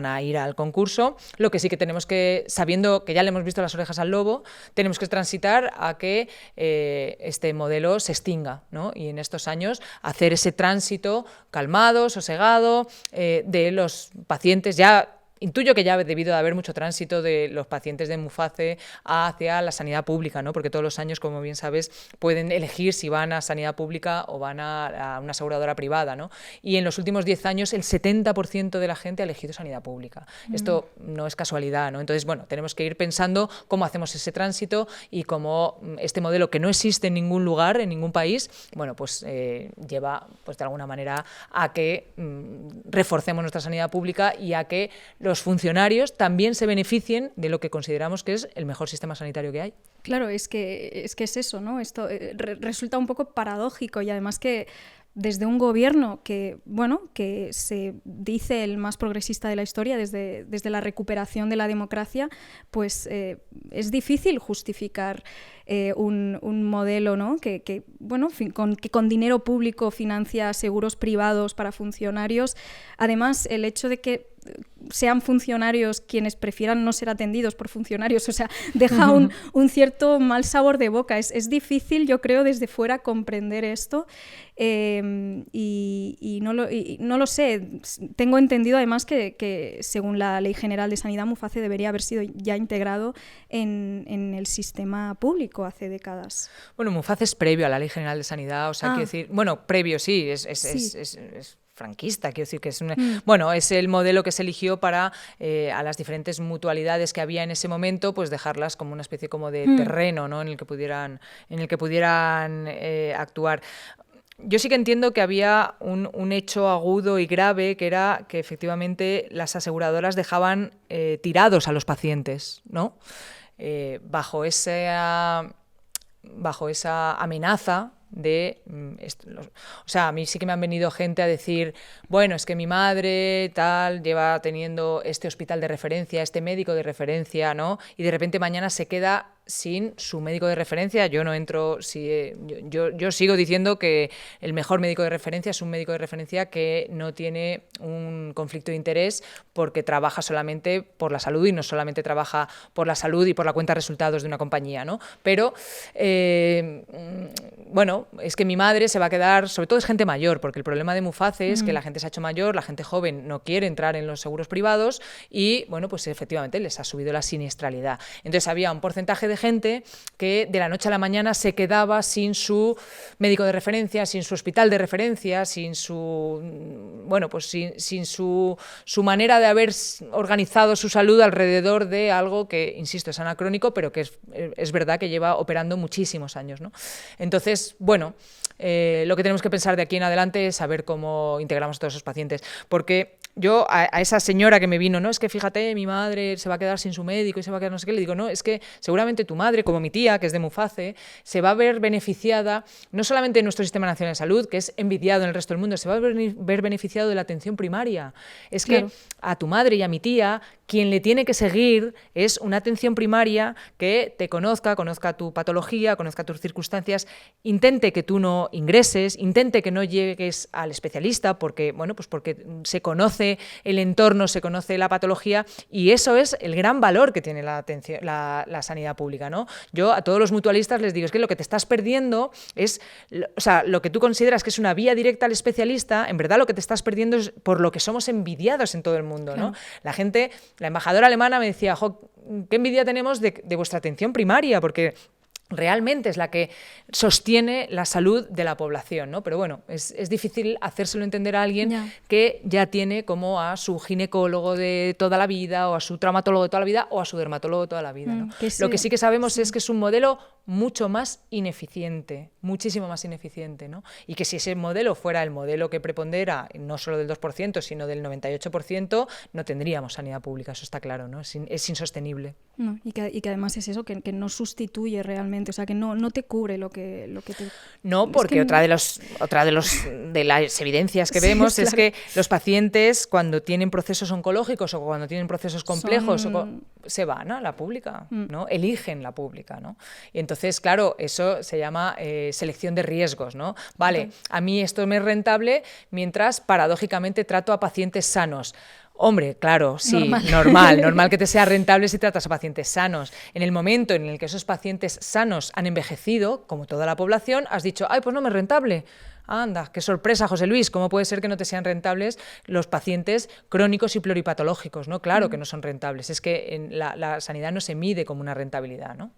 a ir al concurso. Lo que sí que tenemos que, sabiendo que ya le hemos visto las orejas al lobo, tenemos que transitar a que este modelo se extinga, ¿no? Y en estos años hacer ese tránsito calmado, sosegado, de los pacientes ya. Intuyo que ya ha debido de haber mucho tránsito de los pacientes de Muface hacia la sanidad pública, ¿no? Porque todos los años, como bien sabes, pueden elegir si van a sanidad pública o van a una aseguradora privada, ¿no? Y en los últimos 10 años el 70% de la gente ha elegido sanidad pública. Esto no es casualidad, ¿no? Entonces, bueno, tenemos que ir pensando cómo hacemos ese tránsito y cómo este modelo que no existe en ningún lugar, en ningún país, bueno, pues lleva, pues de alguna manera, a que reforcemos nuestra sanidad pública y a que los funcionarios también se beneficien de lo que consideramos que es el mejor sistema sanitario que hay. Claro, es que es eso, ¿no? Esto resulta un poco paradójico y además que desde un gobierno que se dice el más progresista de la historia desde la recuperación de la democracia, pues es difícil justificar un modelo, ¿no? que con dinero público financia seguros privados para funcionarios. Además, el hecho de que sean funcionarios quienes prefieran no ser atendidos por funcionarios, o sea, deja un cierto mal sabor de boca. Es difícil, yo creo, desde fuera comprender esto y no lo sé. Tengo entendido además que según la Ley General de Sanidad, Muface debería haber sido ya integrado en el sistema público hace décadas. Bueno, Muface es previo a la Ley General de Sanidad, o sea, quiero decir, bueno, previo sí, es franquista, quiero decir que es bueno, es el modelo que se eligió para a las diferentes mutualidades que había en ese momento, pues dejarlas como una especie como de terreno, ¿no? en el que pudieran actuar. Yo sí que entiendo que había un hecho agudo y grave, que era que efectivamente las aseguradoras dejaban tirados a los pacientes, ¿no? Bajo esa amenaza de o sea, a mí sí que me han venido gente a decir, bueno, es que mi madre tal lleva teniendo este hospital de referencia, este médico de referencia, ¿no? Y de repente mañana se queda sin su médico de referencia. Yo no entro, yo sigo diciendo que el mejor médico de referencia es un médico de referencia que no tiene un conflicto de interés porque trabaja solamente por la salud y no solamente trabaja por la salud y por la cuenta de resultados de una compañía, ¿no? Pero, bueno, es que mi madre se va a quedar, sobre todo es gente mayor, porque el problema de Muface es que la gente se ha hecho mayor, la gente joven no quiere entrar en los seguros privados y, bueno, pues efectivamente les ha subido la siniestralidad. Entonces había un porcentaje de gente que de la noche a la mañana se quedaba sin su médico de referencia, sin su hospital de referencia, sin su, bueno, pues sin su manera de haber organizado su salud alrededor de algo que, insisto, es anacrónico, pero que es verdad que lleva operando muchísimos años, ¿no? Entonces, bueno, lo que tenemos que pensar de aquí en adelante es saber cómo integramos a todos esos pacientes, porque yo a esa señora que me vino, no, es que fíjate, mi madre se va a quedar sin su médico y se va a quedar no sé qué, le digo, no, es que seguramente tu madre, como mi tía, que es de Muface, se va a ver beneficiada, no solamente en nuestro Sistema Nacional de Salud, que es envidiado en el resto del mundo, se va a ver beneficiado de la atención primaria. Es claro, que a tu madre y a mi tía, quien le tiene que seguir es una atención primaria que te conozca tu patología, conozca tus circunstancias, intente que tú no ingreses, intente que no llegues al especialista, porque, bueno, pues porque se conoce el entorno, se conoce la patología, y eso es el gran valor que tiene la atención, la sanidad pública, ¿no? Yo a todos los mutualistas les digo, es que lo que te estás perdiendo es, o sea, lo que tú consideras que es una vía directa al especialista, en verdad lo que te estás perdiendo es por lo que somos envidiados en todo el mundo, ¿no? Claro. La gente, la embajadora alemana me decía, jo, qué envidia tenemos de vuestra atención primaria, porque realmente es la que sostiene la salud de la población, ¿no? Pero bueno, es difícil hacérselo entender a alguien que ya tiene como a su ginecólogo de toda la vida, o a su traumatólogo de toda la vida, o a su dermatólogo de toda la vida, ¿no? Lo que sí que sabemos es que es un modelo mucho más ineficiente, muchísimo más ineficiente, ¿no? Y que si ese modelo fuera el modelo que prepondera no solo del 2%, sino del 98%, no tendríamos sanidad pública, eso está claro, ¿no? Es insostenible. No, y que además es eso, que no sustituye realmente, o sea, que no te cubre lo que te... No, porque es que otra de las evidencias que vemos claro. Es que los pacientes, cuando tienen procesos oncológicos o cuando tienen procesos complejos, se van a la pública, ¿no? Eligen la pública, ¿no? Y entonces, claro, eso se llama selección de riesgos, ¿no? Vale, a mí esto me es rentable mientras, paradójicamente, trato a pacientes sanos. Hombre, claro, sí, normal que te sea rentable si tratas a pacientes sanos. En el momento en el que esos pacientes sanos han envejecido, como toda la población, has dicho, ay, pues no me es rentable. Anda, qué sorpresa, José Luis, ¿cómo puede ser que no te sean rentables los pacientes crónicos y pluripatológicos, ¿no? Claro que no son rentables, es que la sanidad no se mide como una rentabilidad, ¿no?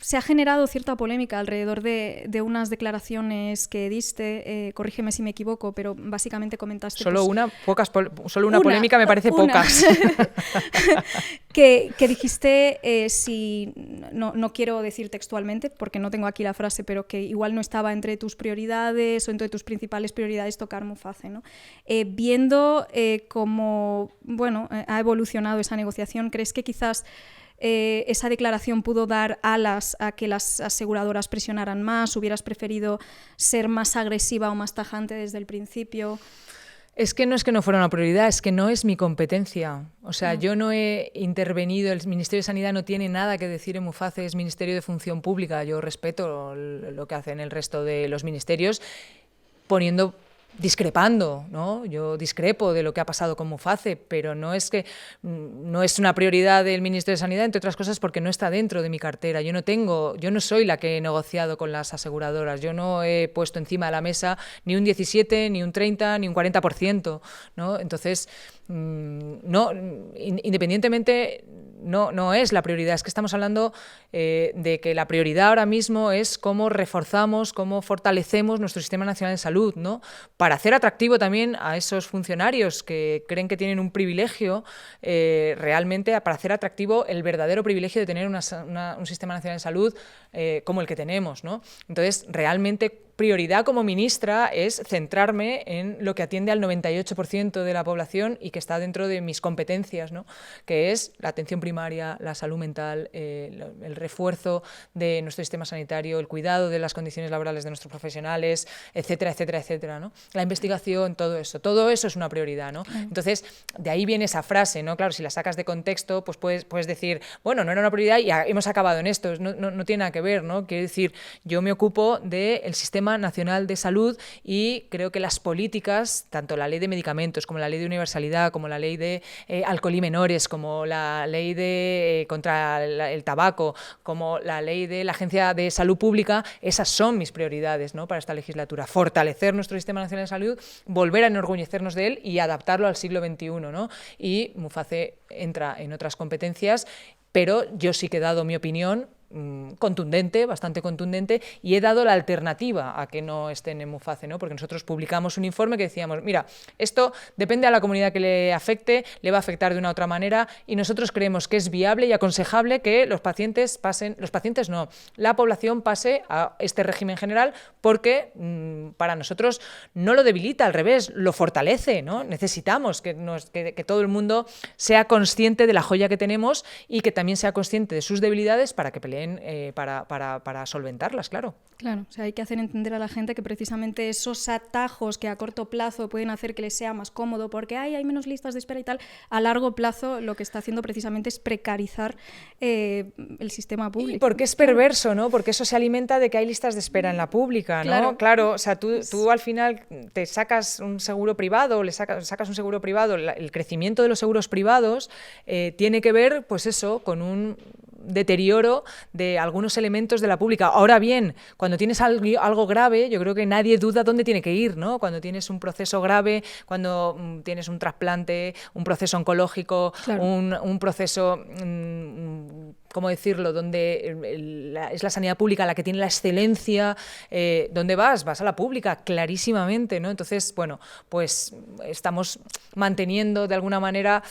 Se ha generado cierta polémica alrededor de unas declaraciones que diste, corrígeme si me equivoco, pero básicamente comentaste... Solo una polémica me parece pocas. que dijiste, no quiero decir textualmente, porque no tengo aquí la frase, pero que igual no estaba entre tus prioridades o entre tus principales prioridades tocar Muface, ¿no? Viendo cómo ha evolucionado esa negociación, ¿crees que quizás esa declaración pudo dar alas a que las aseguradoras presionaran más? ¿Hubieras preferido ser más agresiva o más tajante desde el principio? Es que no fuera una prioridad, es que no es mi competencia. O sea, yo no he intervenido, el Ministerio de Sanidad no tiene nada que decir en Muface, es Ministerio de Función Pública. Yo respeto lo que hacen el resto de los ministerios, discrepando, ¿no? Yo discrepo de lo que ha pasado con Muface, pero no es una prioridad del Ministerio de Sanidad, entre otras cosas porque no está dentro de mi cartera. Yo no soy la que he negociado con las aseguradoras, yo no he puesto encima de la mesa ni un 17, ni un 30, ni un 40%, ¿no? Entonces, independientemente no es la prioridad. Es que estamos hablando de que la prioridad ahora mismo es cómo reforzamos, cómo fortalecemos nuestro Sistema Nacional de Salud, ¿no? Para hacer atractivo también a esos funcionarios que creen que tienen un privilegio, realmente para hacer atractivo el verdadero privilegio de tener un Sistema Nacional de Salud como el que tenemos, ¿no? Entonces, realmente prioridad como ministra es centrarme en lo que atiende al 98% de la población y que está dentro de mis competencias, ¿no? Que es la atención primaria, la salud mental, el refuerzo de nuestro sistema sanitario, el cuidado de las condiciones laborales de nuestros profesionales, etcétera, etcétera, etcétera, ¿no? La investigación, todo eso es una prioridad, ¿no? Entonces, de ahí viene esa frase, ¿no? Claro, si la sacas de contexto, pues puedes decir, bueno, no era una prioridad y hemos acabado en esto, no tiene nada que ver, ¿no? Quiero decir, yo me ocupo del Sistema Nacional de Salud y creo que las políticas, tanto la ley de medicamentos como la ley de universalidad, como la ley de alcohol y menores, como la ley de contra el tabaco, como la ley de la Agencia de Salud Pública, esas son mis prioridades, ¿no? Para esta legislatura. Fortalecer nuestro Sistema Nacional de Salud, volver a enorgullecernos de él y adaptarlo al siglo XXI, ¿no? Y Muface entra en otras competencias, pero yo sí que he dado mi opinión contundente, bastante contundente, y he dado la alternativa a que no estén en Muface, ¿no? Porque nosotros publicamos un informe que decíamos, mira, esto depende a la comunidad que le afecte, le va a afectar de una u otra manera, y nosotros creemos que es viable y aconsejable que la población pase a este régimen general, porque para nosotros no lo debilita, al revés, lo fortalece, ¿no? Necesitamos que todo el mundo sea consciente de la joya que tenemos y que también sea consciente de sus debilidades para que peleen para solventarlas, claro. Claro, o sea, hay que hacer entender a la gente que precisamente esos atajos que a corto plazo pueden hacer que les sea más cómodo porque hay menos listas de espera y tal, a largo plazo lo que está haciendo precisamente es precarizar el sistema público. Y porque es perverso, ¿no? Porque eso se alimenta de que hay listas de espera en la pública, ¿no? Claro, o sea, tú al final te sacas un seguro privado, sacas un seguro privado, el crecimiento de los seguros privados tiene que ver, pues eso, con un deterioro de algunos elementos de la pública. Ahora bien, cuando tienes algo grave, yo creo que nadie duda dónde tiene que ir, ¿no? Cuando tienes un proceso grave, cuando tienes un trasplante, un proceso oncológico, claro, un proceso, ¿cómo decirlo?, donde es la sanidad pública la que tiene la excelencia, ¿dónde vas? Vas a la pública, clarísimamente, ¿no? Entonces, bueno, pues estamos manteniendo de alguna manera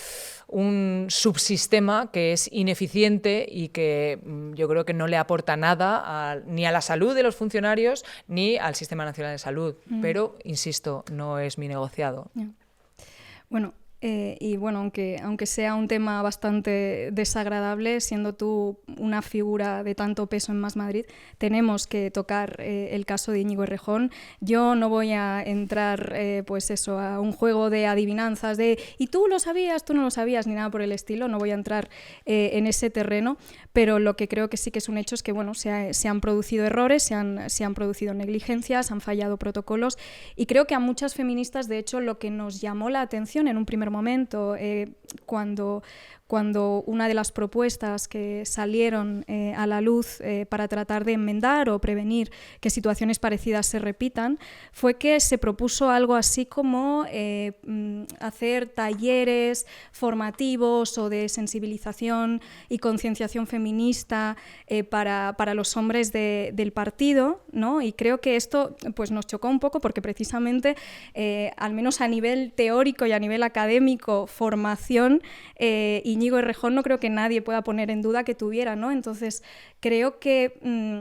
un subsistema que es ineficiente y que yo creo que no le aporta nada ni a la salud de los funcionarios ni al Sistema Nacional de Salud. Pero, insisto, no es mi negociado. Bueno, aunque sea un tema bastante desagradable, siendo tú una figura de tanto peso en Más Madrid, tenemos que tocar el caso de Íñigo Errejón. Yo no voy a entrar a un juego de adivinanzas de ¿y tú lo sabías, tú no lo sabías? Ni nada por el estilo, no voy a entrar en ese terreno, pero lo que creo que sí que es un hecho es que se han producido errores, se han producido negligencias, han fallado protocolos, y creo que a muchas feministas, de hecho, lo que nos llamó la atención en un primer momento, cuando una de las propuestas que salieron a la luz para tratar de enmendar o prevenir que situaciones parecidas se repitan, fue que se propuso algo así como hacer talleres formativos o de sensibilización y concienciación feminista para los hombres del partido, ¿no? Y creo que esto pues, nos chocó un poco porque precisamente, al menos a nivel teórico y a nivel académico, formación, Íñigo Errejón no creo que nadie pueda poner en duda que tuviera, ¿no? Entonces creo que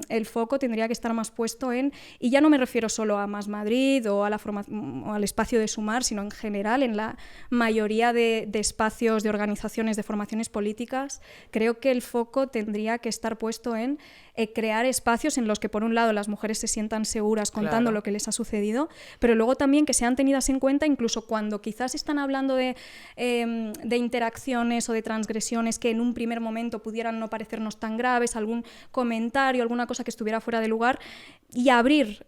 el foco tendría que estar más puesto y ya no me refiero solo a Más Madrid o al espacio de Sumar, sino en general en la mayoría de espacios, de organizaciones, de formaciones políticas. Creo que el foco tendría que estar puesto en crear espacios en los que, por un lado, las mujeres se sientan seguras contando lo que les ha sucedido, pero luego también que sean tenidas en cuenta incluso cuando quizás están hablando de interacciones o de transgresiones que en un primer momento pudieran no parecernos tan graves, algún comentario, alguna cosa que estuviera fuera de lugar, y abrir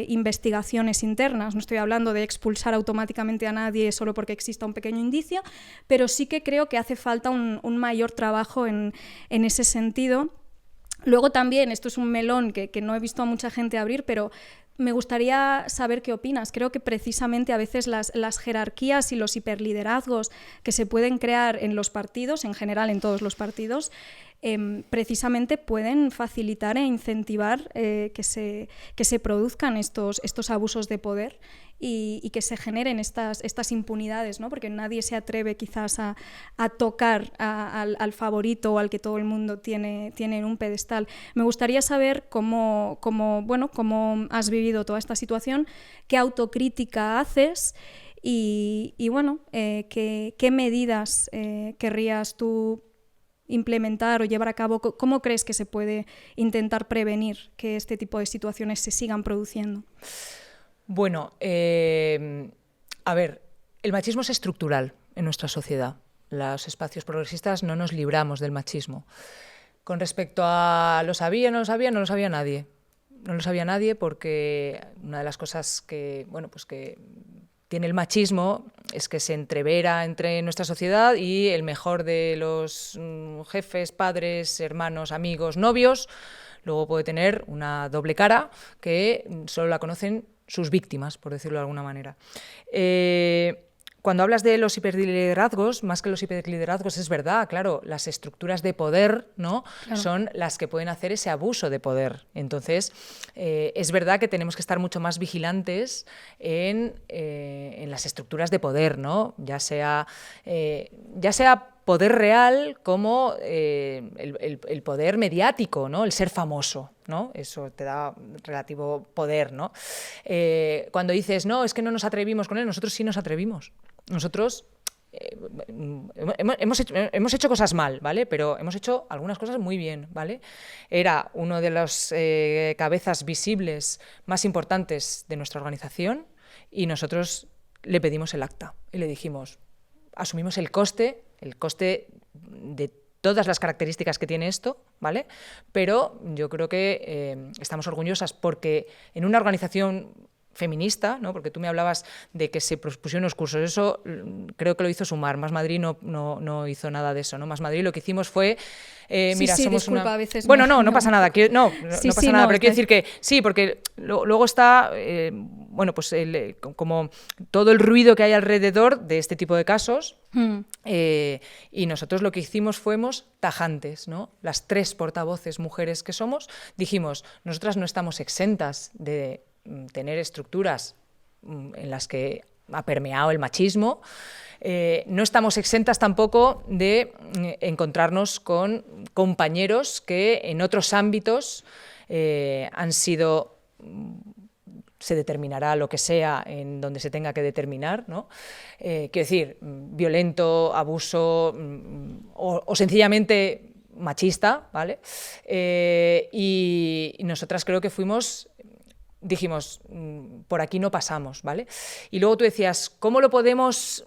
investigaciones internas. No estoy hablando de expulsar automáticamente a nadie solo porque exista un pequeño indicio, pero sí que creo que hace falta un mayor trabajo en ese sentido. Luego también, esto es un melón que no he visto a mucha gente abrir, pero Me gustaría saber qué opinas. Creo que precisamente a veces las jerarquías y los hiperliderazgos que se pueden crear en los partidos, en general en todos los partidos, precisamente pueden facilitar e incentivar que se produzcan estos abusos de poder y que se generen estas impunidades, ¿no? Porque nadie se atreve quizás a tocar al favorito o al que todo el mundo tiene en un pedestal. Me gustaría saber cómo has vivido toda esta situación, qué autocrítica haces y qué medidas querrías tú implementar o llevar a cabo. ¿Cómo crees que se puede intentar prevenir que este tipo de situaciones se sigan produciendo? Bueno, a ver, el machismo es estructural en nuestra sociedad. Los espacios progresistas no nos libramos del machismo. Con respecto a ¿lo sabía, no lo sabía? No lo sabía nadie. No lo sabía nadie porque una de las cosas que tiene el machismo es que se entrevera entre nuestra sociedad y el mejor de los jefes, padres, hermanos, amigos, novios, luego puede tener una doble cara que solo la conocen sus víctimas, por decirlo de alguna manera. Cuando hablas de los hiperliderazgos, más que los hiperliderazgos, es verdad, claro, las estructuras de poder, ¿no? Claro. Son las que pueden hacer ese abuso de poder. Entonces, es verdad que tenemos que estar mucho más vigilantes en las estructuras de poder, ¿no? Ya sea poder real como el poder mediático, ¿no? El ser famoso, ¿no? Eso te da relativo poder, ¿no? Cuando dices, no, es que no nos atrevimos con él, nosotros sí nos atrevimos. Nosotros hemos hecho cosas mal, ¿vale? Pero hemos hecho algunas cosas muy bien, ¿vale? Era uno de los cabezas visibles más importantes de nuestra organización y nosotros le pedimos el acta y le dijimos, asumimos el coste de todas las características que tiene esto, ¿vale? Pero yo creo que estamos orgullosas porque en una organización feminista, ¿no? Porque tú me hablabas de que se propusieron unos cursos, eso creo que lo hizo Sumar, Más Madrid no hizo nada de eso, ¿no? Más Madrid lo que hicimos fue, mira, sí, somos disculpa, una... a veces bueno, no pasa nada, no pasa nada, pero quiero decir que sí, porque luego está, como todo el ruido que hay alrededor de este tipo de casos, y nosotros lo que hicimos fuimos tajantes, ¿no? Las 3 portavoces mujeres que somos, dijimos, nosotras no estamos exentas de tener estructuras en las que ha permeado el machismo, no estamos exentas tampoco de encontrarnos con compañeros que en otros ámbitos han sido, se determinará lo que sea en donde se tenga que determinar, ¿no? Quiero decir, violento, abuso o sencillamente machista, ¿vale? Y nosotras creo que dijimos, por aquí no pasamos, ¿vale? Y luego tú decías, ¿cómo lo podemos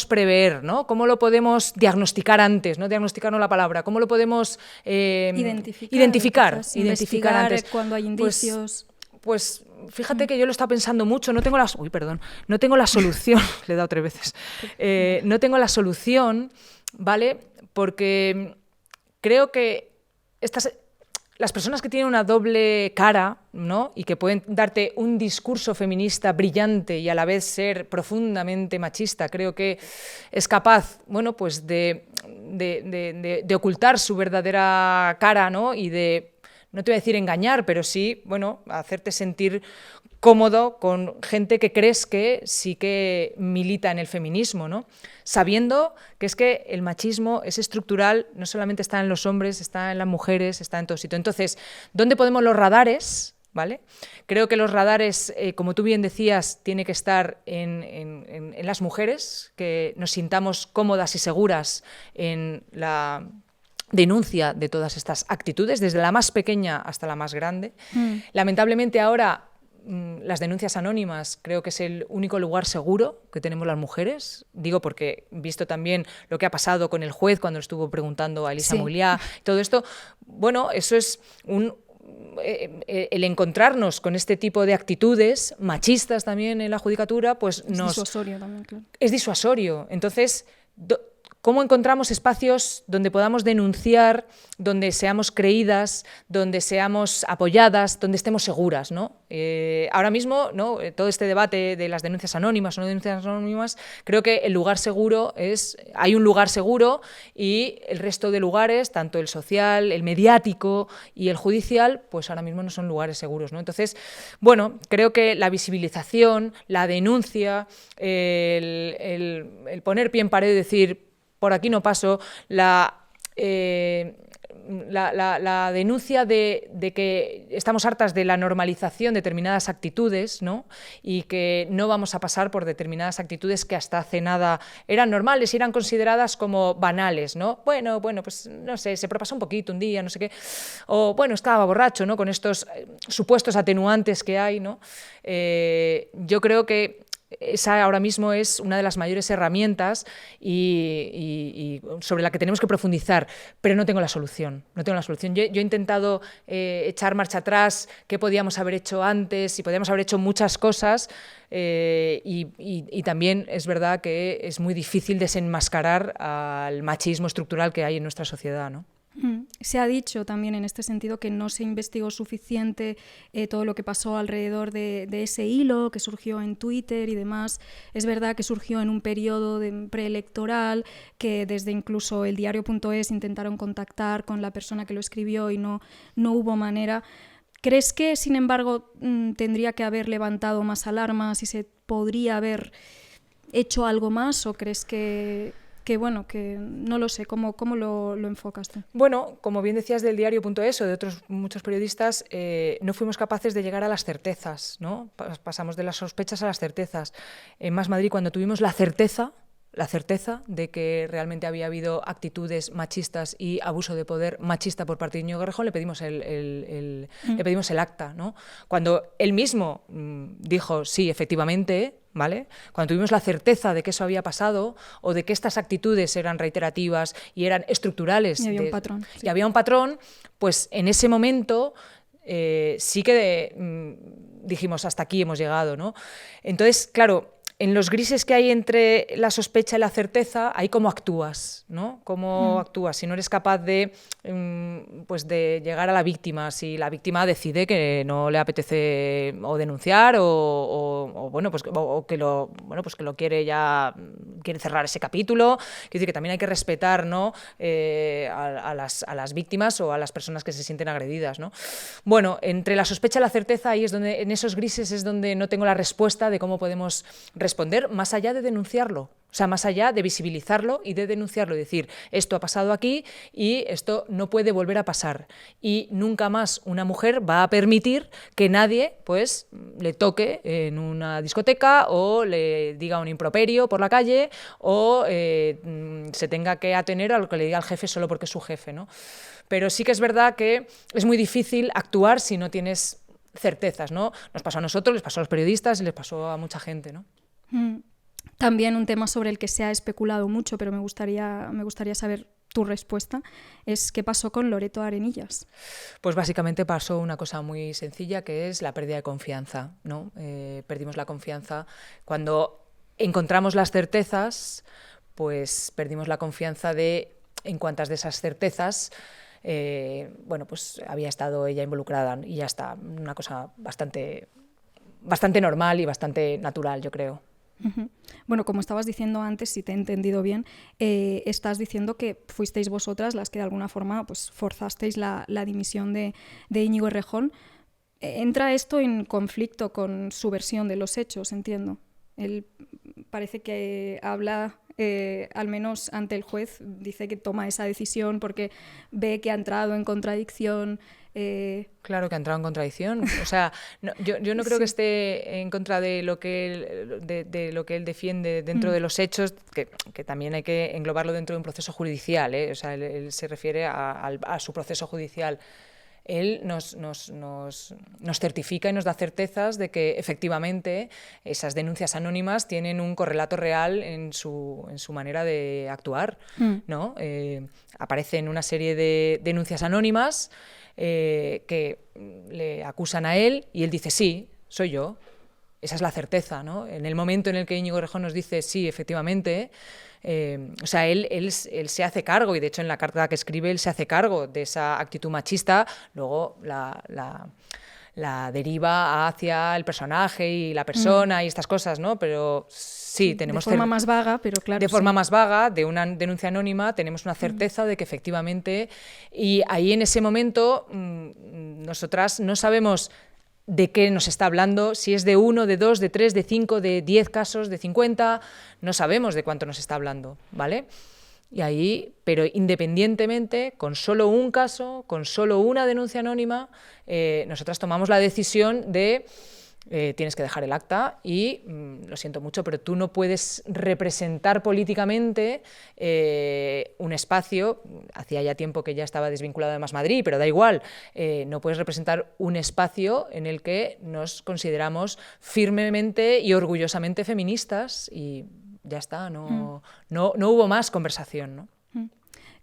prever, ¿no? ¿Cómo lo podemos diagnosticar antes? No diagnosticar no la palabra. ¿Cómo lo podemos identificar antes? Cuando hay indicios. Pues fíjate que yo lo estaba pensando mucho. No tengo la solución. Le he dado 3 veces. No tengo la solución, ¿vale? Porque creo que las personas que tienen una doble cara, ¿no? Y que pueden darte un discurso feminista brillante y a la vez ser profundamente machista, creo que es capaz, bueno, pues de ocultar su verdadera cara, ¿no? Y de, no te voy a decir engañar, pero sí, bueno, hacerte sentir cómodo con gente que crees que sí que milita en el feminismo, ¿no? Sabiendo que es que el machismo es estructural, no solamente está en los hombres, está en las mujeres, está en todo sitio. Entonces, ¿dónde ponemos los radares? ¿Vale? Creo que los radares, como tú bien decías, tiene que estar en las mujeres, que nos sintamos cómodas y seguras en la denuncia de todas estas actitudes, desde la más pequeña hasta la más grande. Lamentablemente ahora las denuncias anónimas creo que es el único lugar seguro que tenemos las mujeres. Digo porque, visto también lo que ha pasado con el juez cuando estuvo preguntando a Elisa Moilià, todo esto, bueno, eso es el encontrarnos con este tipo de actitudes machistas también en la judicatura, pues es disuasorio también, claro. Es disuasorio. Entonces, ¿Cómo encontramos espacios donde podamos denunciar, donde seamos creídas, donde seamos apoyadas, donde estemos seguras, ¿no? Ahora mismo, ¿no? Todo este debate de las denuncias anónimas o no denuncias anónimas, creo que el lugar seguro hay un lugar seguro y el resto de lugares, tanto el social, el mediático y el judicial, pues ahora mismo no son lugares seguros, ¿no? Entonces, bueno, creo que la visibilización, la denuncia, el poner pie en pared y decir por aquí no paso, la denuncia de que estamos hartas de la normalización de determinadas actitudes, ¿no? Y que no vamos a pasar por determinadas actitudes que hasta hace nada eran normales y eran consideradas como banales, ¿no? Bueno, pues no sé, se propasó un poquito un día, no sé qué, o bueno, estaba borracho, ¿no? Con estos supuestos atenuantes que hay, ¿no? Yo creo que esa ahora mismo es una de las mayores herramientas y sobre la que tenemos que profundizar, pero no tengo la solución. Yo he intentado echar marcha atrás, qué podíamos haber hecho antes, y podíamos haber hecho muchas cosas, y también es verdad que es muy difícil desenmascarar al machismo estructural que hay en nuestra sociedad, ¿no? Se ha dicho también en este sentido que no se investigó suficiente todo lo que pasó alrededor de ese hilo que surgió en Twitter y demás. Es verdad que surgió en un periodo preelectoral, que desde incluso el diario.es intentaron contactar con la persona que lo escribió y no hubo manera. ¿Crees que, sin embargo, tendría que haber levantado más alarmas y se podría haber hecho algo más, o crees que bueno, que no lo sé, ¿cómo lo enfocas tú? Bueno, como bien decías del diario.es o de otros muchos periodistas, no fuimos capaces de llegar a las certezas, ¿no? Pasamos de las sospechas a las certezas. En Más Madrid, cuando tuvimos la certeza de que realmente había habido actitudes machistas y abuso de poder machista por parte de Íñigo Errejón, le pedimos le pedimos el acta, ¿no? Cuando él mismo dijo, sí, efectivamente, ¿vale? Cuando tuvimos la certeza de que eso había pasado o de que estas actitudes eran reiterativas y eran estructurales. Y había un patrón. Sí. Y había un patrón, pues en ese momento sí que dijimos, hasta aquí hemos llegado, ¿no? Entonces, claro, en los grises que hay entre la sospecha y la certeza, hay cómo actúas, ¿no? Cómo actúas. Si no eres capaz de llegar a la víctima, si la víctima decide que no le apetece o denunciar o que lo quiere cerrar ese capítulo. Quiero decir que también hay que respetar, ¿no? a las víctimas o a las personas que se sienten agredidas, ¿no? Bueno, entre la sospecha y la certeza, ahí es donde, en esos grises es donde no tengo la respuesta de cómo podemos responder más allá de denunciarlo, o sea, más allá de visibilizarlo y de denunciarlo y decir, esto ha pasado aquí y esto no puede volver a pasar. Y nunca más una mujer va a permitir que nadie, pues, le toque en una discoteca o le diga un improperio por la calle o se tenga que atener a lo que le diga el jefe solo porque es su jefe, ¿no? Pero sí que es verdad que es muy difícil actuar si no tienes certezas, ¿no? Nos pasó a nosotros, les pasó a los periodistas y les pasó a mucha gente, ¿no? También un tema sobre el que se ha especulado mucho, pero me gustaría saber tu respuesta, es ¿qué pasó con Loreto Arenillas? Pues básicamente pasó una cosa muy sencilla, que es la pérdida de confianza, ¿no? Perdimos la confianza. Cuando encontramos las certezas, pues perdimos la confianza en cuántas de esas certezas pues había estado ella involucrada, y ya está, una cosa bastante normal y bastante natural, yo creo. Uh-huh. Bueno, como estabas diciendo antes, si te he entendido bien, estás diciendo que fuisteis vosotras las que de alguna forma pues, forzasteis la dimisión de Íñigo Errejón. ¿Entra esto en conflicto con su versión de los hechos, entiendo? Él parece que habla, al menos ante el juez, dice que toma esa decisión porque ve que ha entrado en contradicción. Claro que ha entrado en contradicción. O sea, yo no creo que esté en contra de lo que él defiende dentro de los hechos, que también hay que englobarlo dentro de un proceso judicial, ¿eh? O sea, él se refiere a su proceso judicial. Él nos certifica y nos da certezas de que efectivamente esas denuncias anónimas tienen un correlato real en su manera de actuar, ¿no? Aparecen una serie de denuncias anónimas que le acusan a él y él dice, sí, soy yo. Esa es la certeza, ¿no? En el momento en el que Íñigo Errejón nos dice, sí, efectivamente, o sea, él se hace cargo, y de hecho en la carta que escribe él se hace cargo de esa actitud machista, luego la deriva hacia el personaje y la persona y estas cosas, ¿no? Pero sí, tenemos... De forma más vaga, pero claro. De forma más vaga, de una denuncia anónima, tenemos una certeza de que efectivamente... Y ahí en ese momento nosotras no sabemos de qué nos está hablando, si es de 1, de 2, de 3, de 5, de 10 casos, de 50, no sabemos de cuánto nos está hablando, ¿vale? Y ahí, pero independientemente, con solo un caso, con solo una denuncia anónima, nosotras tomamos la decisión de tienes que dejar el acta y, lo siento mucho, pero tú no puedes representar políticamente un espacio, hacía ya tiempo que ya estaba desvinculado de Más Madrid, pero da igual, no puedes representar un espacio en el que nos consideramos firmemente y orgullosamente feministas y ya está, no hubo más conversación, ¿no?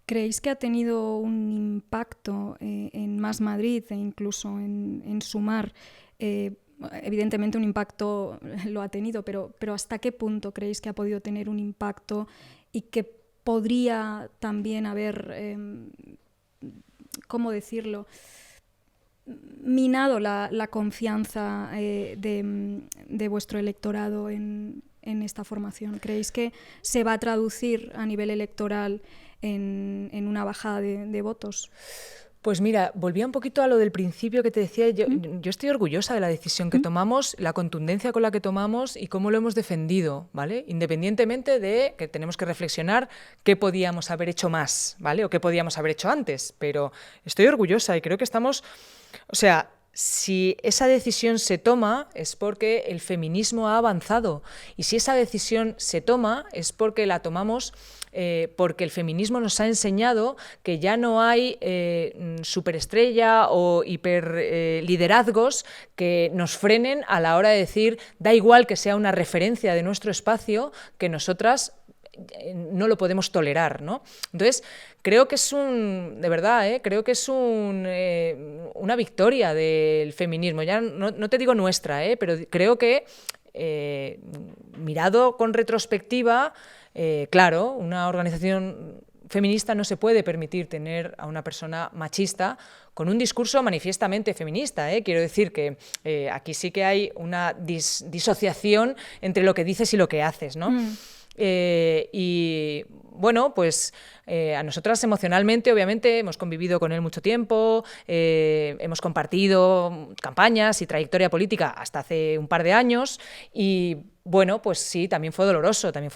¿Creéis que ha tenido un impacto en Más Madrid e incluso en Sumar? Evidentemente un impacto lo ha tenido, pero ¿hasta qué punto creéis que ha podido tener un impacto y que podría también haber, ¿cómo decirlo?, minado la confianza de vuestro electorado en esta formación? ¿Creéis que se va a traducir a nivel electoral en una bajada de votos? Pues mira, volvía un poquito a lo del principio que te decía, yo estoy orgullosa de la decisión que tomamos, la contundencia con la que tomamos y cómo lo hemos defendido, ¿vale? Independientemente de que tenemos que reflexionar qué podíamos haber hecho más, ¿vale? O qué podíamos haber hecho antes, pero estoy orgullosa y creo que estamos, o sea, si esa decisión se toma es porque el feminismo ha avanzado, y si esa decisión se toma es porque la tomamos porque el feminismo nos ha enseñado que ya no hay superestrella o hiperliderazgos que nos frenen a la hora de decir, da igual que sea una referencia de nuestro espacio, que nosotras no lo podemos tolerar, ¿no? Entonces, creo que es de verdad, creo que es una victoria del feminismo. Ya no te digo nuestra, pero creo que mirado con retrospectiva, claro, una organización feminista no se puede permitir tener a una persona machista con un discurso manifiestamente feminista, Quiero decir que aquí sí que hay una disociación entre lo que dices y lo que haces, ¿no? Y bueno, pues a nosotras emocionalmente, obviamente, hemos convivido con él mucho tiempo, hemos compartido campañas y trayectoria política hasta hace un par de años y bueno, pues sí, también fue doloroso también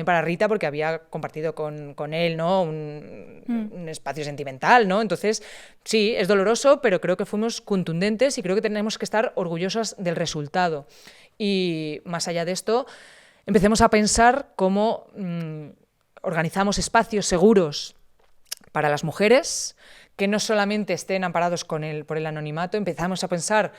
para Rita porque había compartido con él, ¿no? un espacio sentimental, ¿no? Entonces, sí, es doloroso, pero creo que fuimos contundentes y creo que tenemos que estar orgullosas del resultado. Y más allá de esto, empecemos a pensar cómo organizamos espacios seguros para las mujeres, que no solamente estén amparados por el anonimato. Empezamos a pensar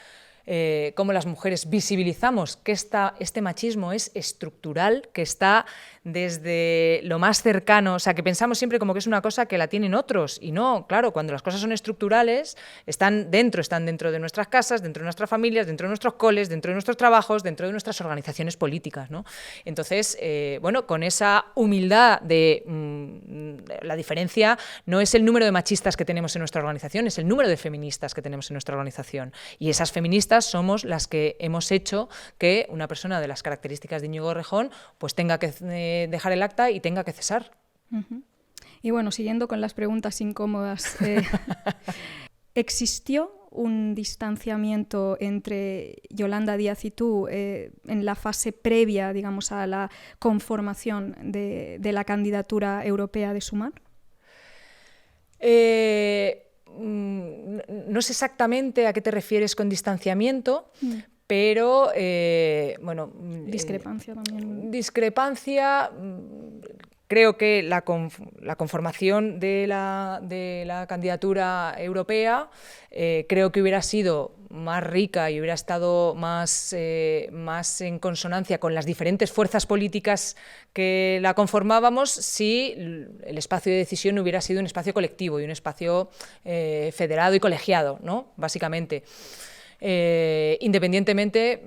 cómo las mujeres visibilizamos que este machismo es estructural, que está desde lo más cercano, o sea, que pensamos siempre como que es una cosa que la tienen otros, y no, claro, cuando las cosas son estructurales, están dentro de nuestras casas, dentro de nuestras familias, dentro de nuestros coles, dentro de nuestros trabajos, dentro de nuestras organizaciones políticas, ¿no? Entonces, bueno, con esa humildad de la diferencia no es el número de machistas que tenemos en nuestra organización, es el número de feministas que tenemos en nuestra organización, y esas feministas somos las que hemos hecho que una persona de las características de Íñigo Errejón pues tenga que dejar el acta y tenga que cesar. Uh-huh. Y bueno, siguiendo con las preguntas incómodas, ¿existió un distanciamiento entre Yolanda Díaz y tú en la fase previa, digamos, a la conformación de la candidatura europea de Sumar? No sé exactamente a qué te refieres con distanciamiento, pero bueno... Discrepancia también. Discrepancia, creo que la conformación de la candidatura europea creo que hubiera sido más rica y hubiera estado más en consonancia con las diferentes fuerzas políticas que la conformábamos si el espacio de decisión hubiera sido un espacio colectivo y un espacio federado y colegiado, ¿no? Básicamente. Independientemente,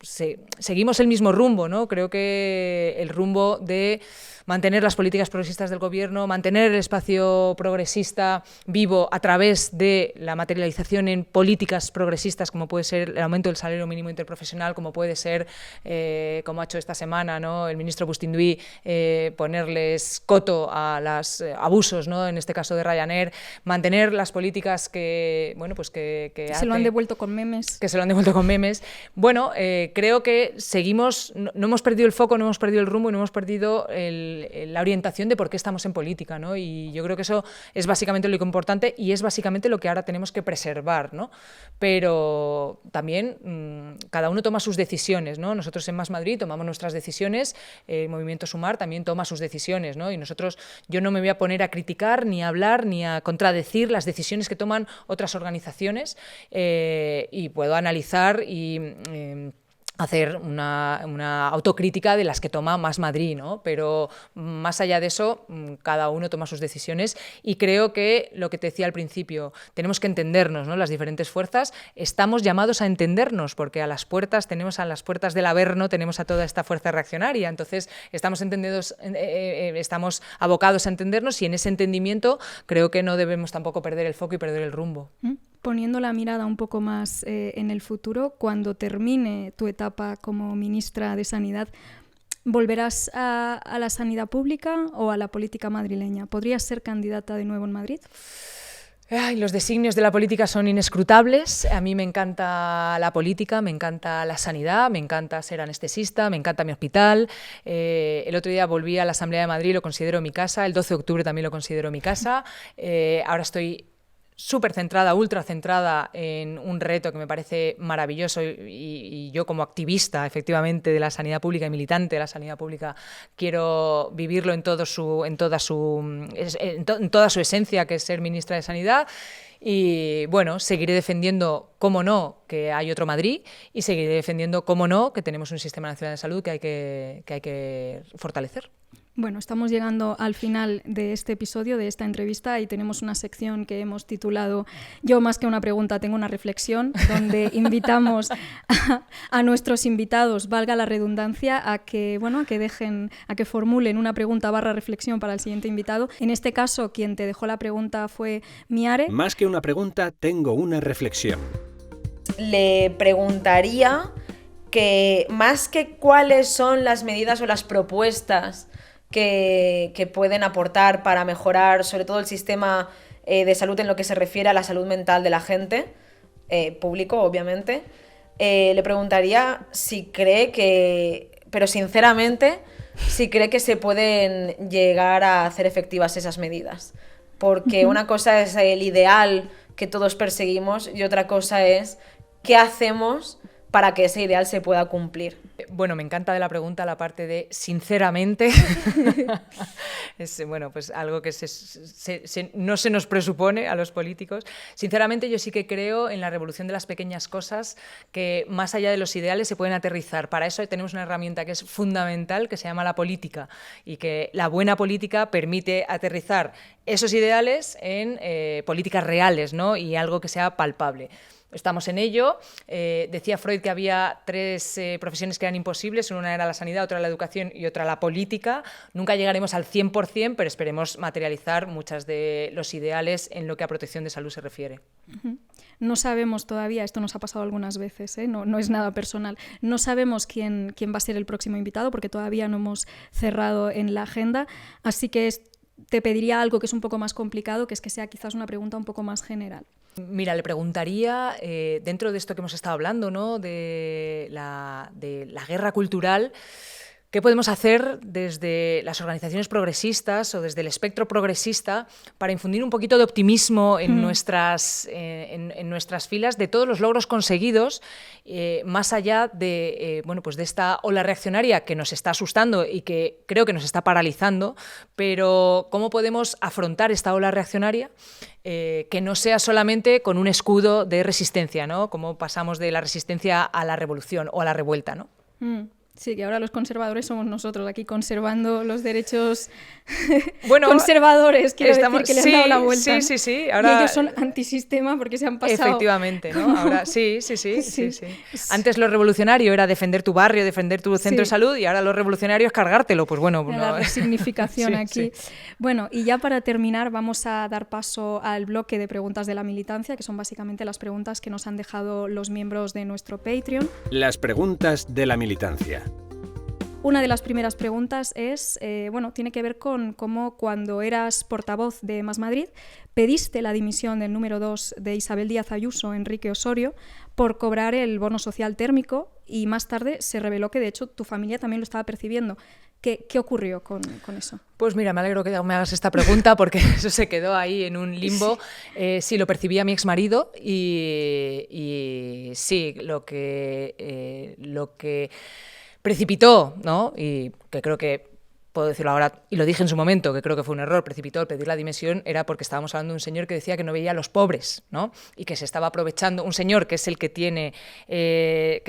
seguimos el mismo rumbo, ¿no? Creo que el rumbo de mantener las políticas progresistas del gobierno, mantener el espacio progresista vivo a través de la materialización en políticas progresistas, como puede ser el aumento del salario mínimo interprofesional, como puede ser, como ha hecho esta semana, ¿no?, el ministro Bustinduy, ponerles coto a los abusos, ¿no?, en este caso de Ryanair, mantener las políticas que, bueno, pues que se lo han devuelto con memes. Que se lo han devuelto con memes. Bueno, creo que seguimos, no hemos perdido el foco, no hemos perdido el rumbo y no hemos perdido la orientación de por qué estamos en política, ¿no? Y yo creo que eso es básicamente lo importante y es básicamente lo que ahora tenemos que preservar, ¿no? Pero también cada uno toma sus decisiones, ¿no? Nosotros en Más Madrid tomamos nuestras decisiones, el Movimiento Sumar también toma sus decisiones, ¿no? Y yo no me voy a poner a criticar, ni a hablar, ni a contradecir las decisiones que toman otras organizaciones, y puedo analizar y hacer una autocrítica de las que toma Más Madrid, ¿no? Pero más allá de eso, cada uno toma sus decisiones y creo que lo que te decía al principio, tenemos que entendernos, ¿no? Las diferentes fuerzas, estamos llamados a entendernos porque tenemos a las puertas del Averno, tenemos a toda esta fuerza reaccionaria, entonces estamos abocados a entendernos y en ese entendimiento creo que no debemos tampoco perder el foco y perder el rumbo. Poniendo la mirada un poco más en el futuro, cuando termine tu etapa como ministra de Sanidad, ¿volverás a la sanidad pública o a la política madrileña? ¿Podrías ser candidata de nuevo en Madrid? Ay, los designios de la política son inescrutables. A mí me encanta la política, me encanta la sanidad, me encanta ser anestesista, me encanta mi hospital. El otro día volví a la Asamblea de Madrid, lo considero mi casa. El 12 de octubre también lo considero mi casa. Ahora estoy súper centrada, ultra centrada en un reto que me parece maravilloso y yo como activista efectivamente de la sanidad pública y militante de la sanidad pública quiero vivirlo en toda su esencia, que es ser ministra de Sanidad. Y bueno, seguiré defendiendo, cómo no, que hay otro Madrid y seguiré defendiendo, cómo no, que tenemos un sistema nacional de salud que hay que fortalecer. Bueno, estamos llegando al final de este episodio, de esta entrevista, y tenemos una sección que hemos titulado Yo más que una pregunta tengo una reflexión, donde invitamos a nuestros invitados, valga la redundancia, a que formulen una pregunta / reflexión para el siguiente invitado. En este caso, quien te dejó la pregunta fue Miare. Más que una pregunta, tengo una reflexión. Le preguntaría que más que cuáles son las medidas o las propuestas que pueden aportar para mejorar sobre todo el sistema de salud en lo que se refiere a la salud mental de la gente, público obviamente, le preguntaría si cree pero sinceramente, si cree que se pueden llegar a hacer efectivas esas medidas. Porque una cosa es el ideal que todos perseguimos y otra cosa es qué hacemos para que ese ideal se pueda cumplir. Bueno, me encanta de la pregunta la parte de sinceramente. Es pues algo que no se nos presupone a los políticos. Sinceramente, yo sí que creo en la revolución de las pequeñas cosas que más allá de los ideales se pueden aterrizar. Para eso tenemos una herramienta que es fundamental, que se llama la política, y que la buena política permite aterrizar esos ideales en políticas reales, ¿no? Y algo que sea palpable. Estamos en ello. Decía Freud que había 3 profesiones que eran imposibles. Una era la sanidad, otra la educación y otra la política. Nunca llegaremos al 100%, pero esperemos materializar muchos de los ideales en lo que a protección de salud se refiere. No sabemos todavía, esto nos ha pasado algunas veces, no es nada personal, no sabemos quién va a ser el próximo invitado porque todavía no hemos cerrado en la agenda, así que te pediría algo que es un poco más complicado, que es que sea quizás una pregunta un poco más general. Mira, le preguntaría, dentro de esto que hemos estado hablando, ¿no?, de la guerra cultural, ¿qué podemos hacer desde las organizaciones progresistas o desde el espectro progresista para infundir un poquito de optimismo en nuestras filas de todos los logros conseguidos, más allá de esta ola reaccionaria que nos está asustando y que creo que nos está paralizando, pero cómo podemos afrontar esta ola reaccionaria? Que no sea solamente con un escudo de resistencia, ¿no? Cómo pasamos de la resistencia a la revolución o a la revuelta, ¿no? Sí, que ahora los conservadores somos nosotros aquí conservando los derechos bueno, conservadores, quiero decir, que le han dado la vuelta. Sí. Ahora... Y ellos son antisistema porque se han pasado... Efectivamente, ¿no? Ahora sí. Antes lo revolucionario era defender tu barrio, defender tu centro de salud, y ahora lo revolucionario es cargártelo. Pues bueno... La resignificación aquí. Sí. Bueno, y ya para terminar vamos a dar paso al bloque de preguntas de la militancia, que son básicamente las preguntas que nos han dejado los miembros de nuestro Patreon. Las preguntas de la militancia. Una de las primeras preguntas es, tiene que ver con cómo cuando eras portavoz de Más Madrid pediste la dimisión del número 2 de Isabel Díaz Ayuso, Enrique Osorio, por cobrar el bono social térmico, y más tarde se reveló que de hecho tu familia también lo estaba percibiendo. ¿Qué ocurrió con eso? Pues mira, me alegro que me hagas esta pregunta porque eso se quedó ahí en un limbo. Sí, lo percibía mi exmarido y sí, lo que precipitó, ¿no? Y que creo que puedo decirlo ahora, y lo dije en su momento, que creo que fue un error, precipitó el pedir la dimisión, era porque estábamos hablando de un señor que decía que no veía a los pobres, ¿no? Y que se estaba aprovechando, un señor que es el que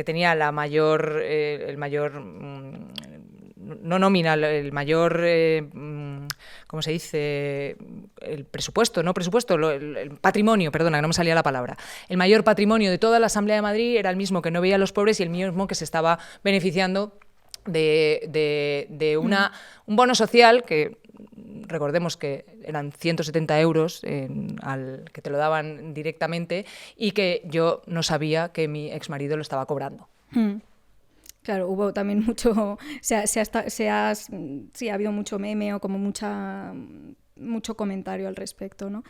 tenía la mayor, el mayor, no nominal, el mayor, ¿cómo se dice? El presupuesto, el patrimonio, perdona, que no me salía la palabra. El mayor patrimonio de toda la Asamblea de Madrid era el mismo que no veía a los pobres y el mismo que se estaba beneficiando de un bono social que recordemos que eran 170 euros que te lo daban directamente y que yo no sabía que mi exmarido lo estaba cobrando. Claro, hubo también mucho, ha habido mucho meme o como mucho comentario al respecto, ¿no?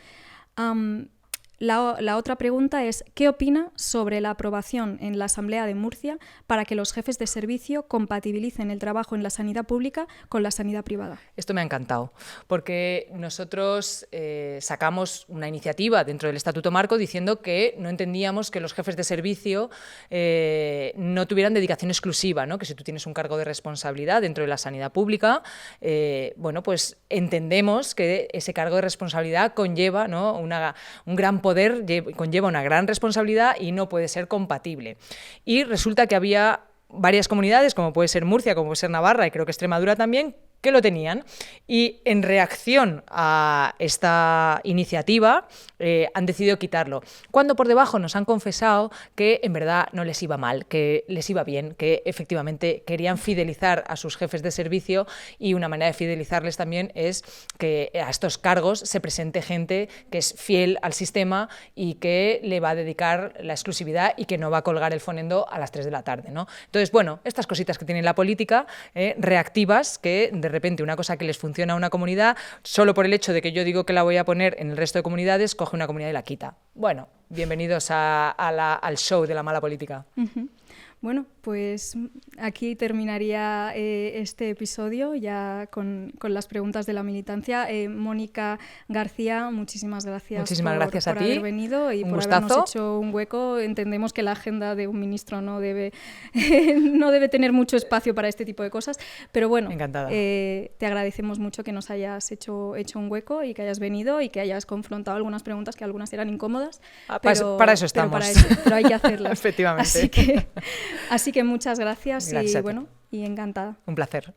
La otra pregunta es, ¿qué opina sobre la aprobación en la Asamblea de Murcia para que los jefes de servicio compatibilicen el trabajo en la sanidad pública con la sanidad privada? Esto me ha encantado, porque nosotros sacamos una iniciativa dentro del Estatuto Marco diciendo que no entendíamos que los jefes de servicio no tuvieran dedicación exclusiva, ¿no? Que si tú tienes un cargo de responsabilidad dentro de la sanidad pública, pues entendemos que ese cargo de responsabilidad conlleva, ¿no? un gran poder, conlleva una gran responsabilidad y no puede ser compatible. Y resulta que había varias comunidades, como puede ser Murcia, como puede ser Navarra y creo que Extremadura también, que lo tenían, y en reacción a esta iniciativa han decidido quitarlo, cuando por debajo nos han confesado que en verdad no les iba mal, que les iba bien, que efectivamente querían fidelizar a sus jefes de servicio, y una manera de fidelizarles también es que a estos cargos se presente gente que es fiel al sistema y que le va a dedicar la exclusividad y que no va a colgar el fonendo a las 3 de la tarde, ¿no? Entonces, bueno, estas cositas que tiene la política, reactivas, que de repente una cosa que les funciona a una comunidad, solo por el hecho de que yo digo que la voy a poner en el resto de comunidades, coge una comunidad y la quita. Bueno, bienvenidos al show de la mala política. Uh-huh. Bueno, pues aquí terminaría este episodio ya con las preguntas de la militancia. Mónica García, muchísimas gracias por haber venido y por habernos hecho un hueco. Entendemos que la agenda de un ministro no debe tener mucho espacio para este tipo de cosas, pero bueno, te agradecemos mucho que nos hayas hecho un hueco y que hayas venido y que hayas confrontado algunas preguntas que algunas eran incómodas. Para eso estamos. Pero hay que hacerlas. Efectivamente. Así que muchas gracias y encantada. Un placer.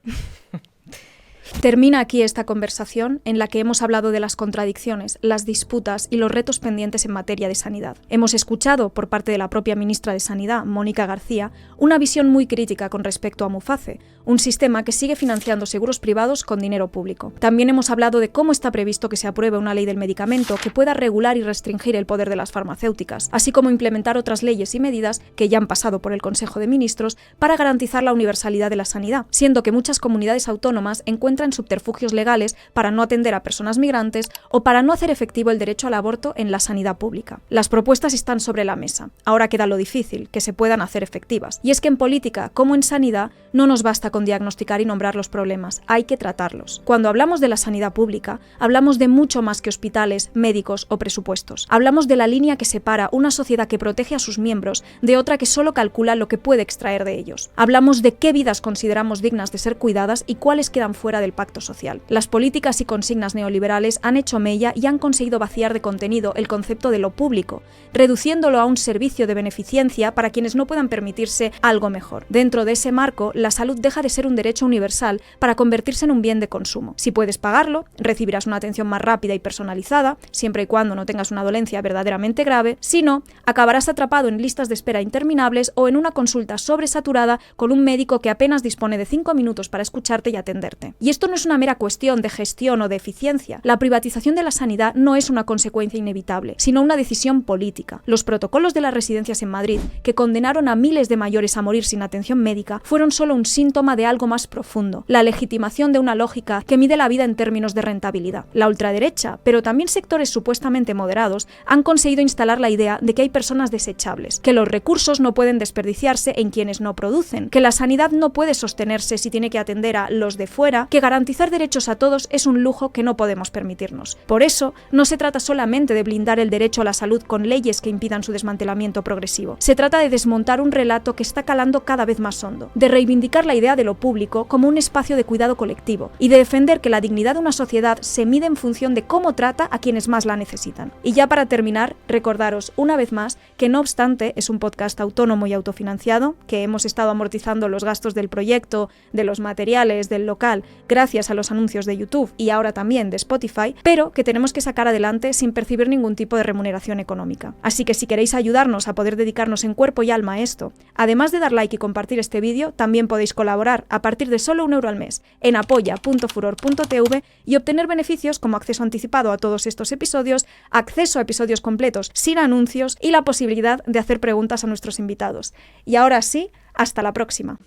Termina aquí esta conversación en la que hemos hablado de las contradicciones, las disputas y los retos pendientes en materia de sanidad. Hemos escuchado, por parte de la propia ministra de Sanidad, Mónica García, una visión muy crítica con respecto a Muface, un sistema que sigue financiando seguros privados con dinero público. También hemos hablado de cómo está previsto que se apruebe una ley del medicamento que pueda regular y restringir el poder de las farmacéuticas, así como implementar otras leyes y medidas que ya han pasado por el Consejo de Ministros para garantizar la universalidad de la sanidad, siendo que muchas comunidades autónomas encuentran subterfugios legales para no atender a personas migrantes o para no hacer efectivo el derecho al aborto en la sanidad pública. Las propuestas están sobre la mesa. Ahora queda lo difícil, que se puedan hacer efectivas. Y es que en política, como en sanidad, no nos basta con diagnosticar y nombrar los problemas, hay que tratarlos. Cuando hablamos de la sanidad pública, hablamos de mucho más que hospitales, médicos o presupuestos. Hablamos de la línea que separa una sociedad que protege a sus miembros de otra que solo calcula lo que puede extraer de ellos. Hablamos de qué vidas consideramos dignas de ser cuidadas y cuáles quedan fuera del del pacto social. Las políticas y consignas neoliberales han hecho mella y han conseguido vaciar de contenido el concepto de lo público, reduciéndolo a un servicio de beneficencia para quienes no puedan permitirse algo mejor. Dentro de ese marco, la salud deja de ser un derecho universal para convertirse en un bien de consumo. Si puedes pagarlo, recibirás una atención más rápida y personalizada, siempre y cuando no tengas una dolencia verdaderamente grave. Si no, acabarás atrapado en listas de espera interminables o en una consulta sobresaturada con un médico que apenas dispone de 5 minutos para escucharte y atenderte. Y esto no es una mera cuestión de gestión o de eficiencia. La privatización de la sanidad no es una consecuencia inevitable, sino una decisión política. Los protocolos de las residencias en Madrid, que condenaron a miles de mayores a morir sin atención médica, fueron solo un síntoma de algo más profundo, la legitimación de una lógica que mide la vida en términos de rentabilidad. La ultraderecha, pero también sectores supuestamente moderados, han conseguido instalar la idea de que hay personas desechables, que los recursos no pueden desperdiciarse en quienes no producen, que la sanidad no puede sostenerse si tiene que atender a los de fuera, que garantizar derechos a todos es un lujo que no podemos permitirnos. Por eso, no se trata solamente de blindar el derecho a la salud con leyes que impidan su desmantelamiento progresivo. Se trata de desmontar un relato que está calando cada vez más hondo, de reivindicar la idea de lo público como un espacio de cuidado colectivo y de defender que la dignidad de una sociedad se mide en función de cómo trata a quienes más la necesitan. Y ya para terminar, recordaros una vez más que No Obstante es un podcast autónomo y autofinanciado, que hemos estado amortizando los gastos del proyecto, de los materiales, del local, gracias a los anuncios de YouTube y ahora también de Spotify, pero que tenemos que sacar adelante sin percibir ningún tipo de remuneración económica. Así que si queréis ayudarnos a poder dedicarnos en cuerpo y alma a esto, además de dar like y compartir este vídeo, también podéis colaborar a partir de solo €1 al mes en apoya.furor.tv y obtener beneficios como acceso anticipado a todos estos episodios, acceso a episodios completos sin anuncios y la posibilidad de hacer preguntas a nuestros invitados. Y ahora sí, hasta la próxima.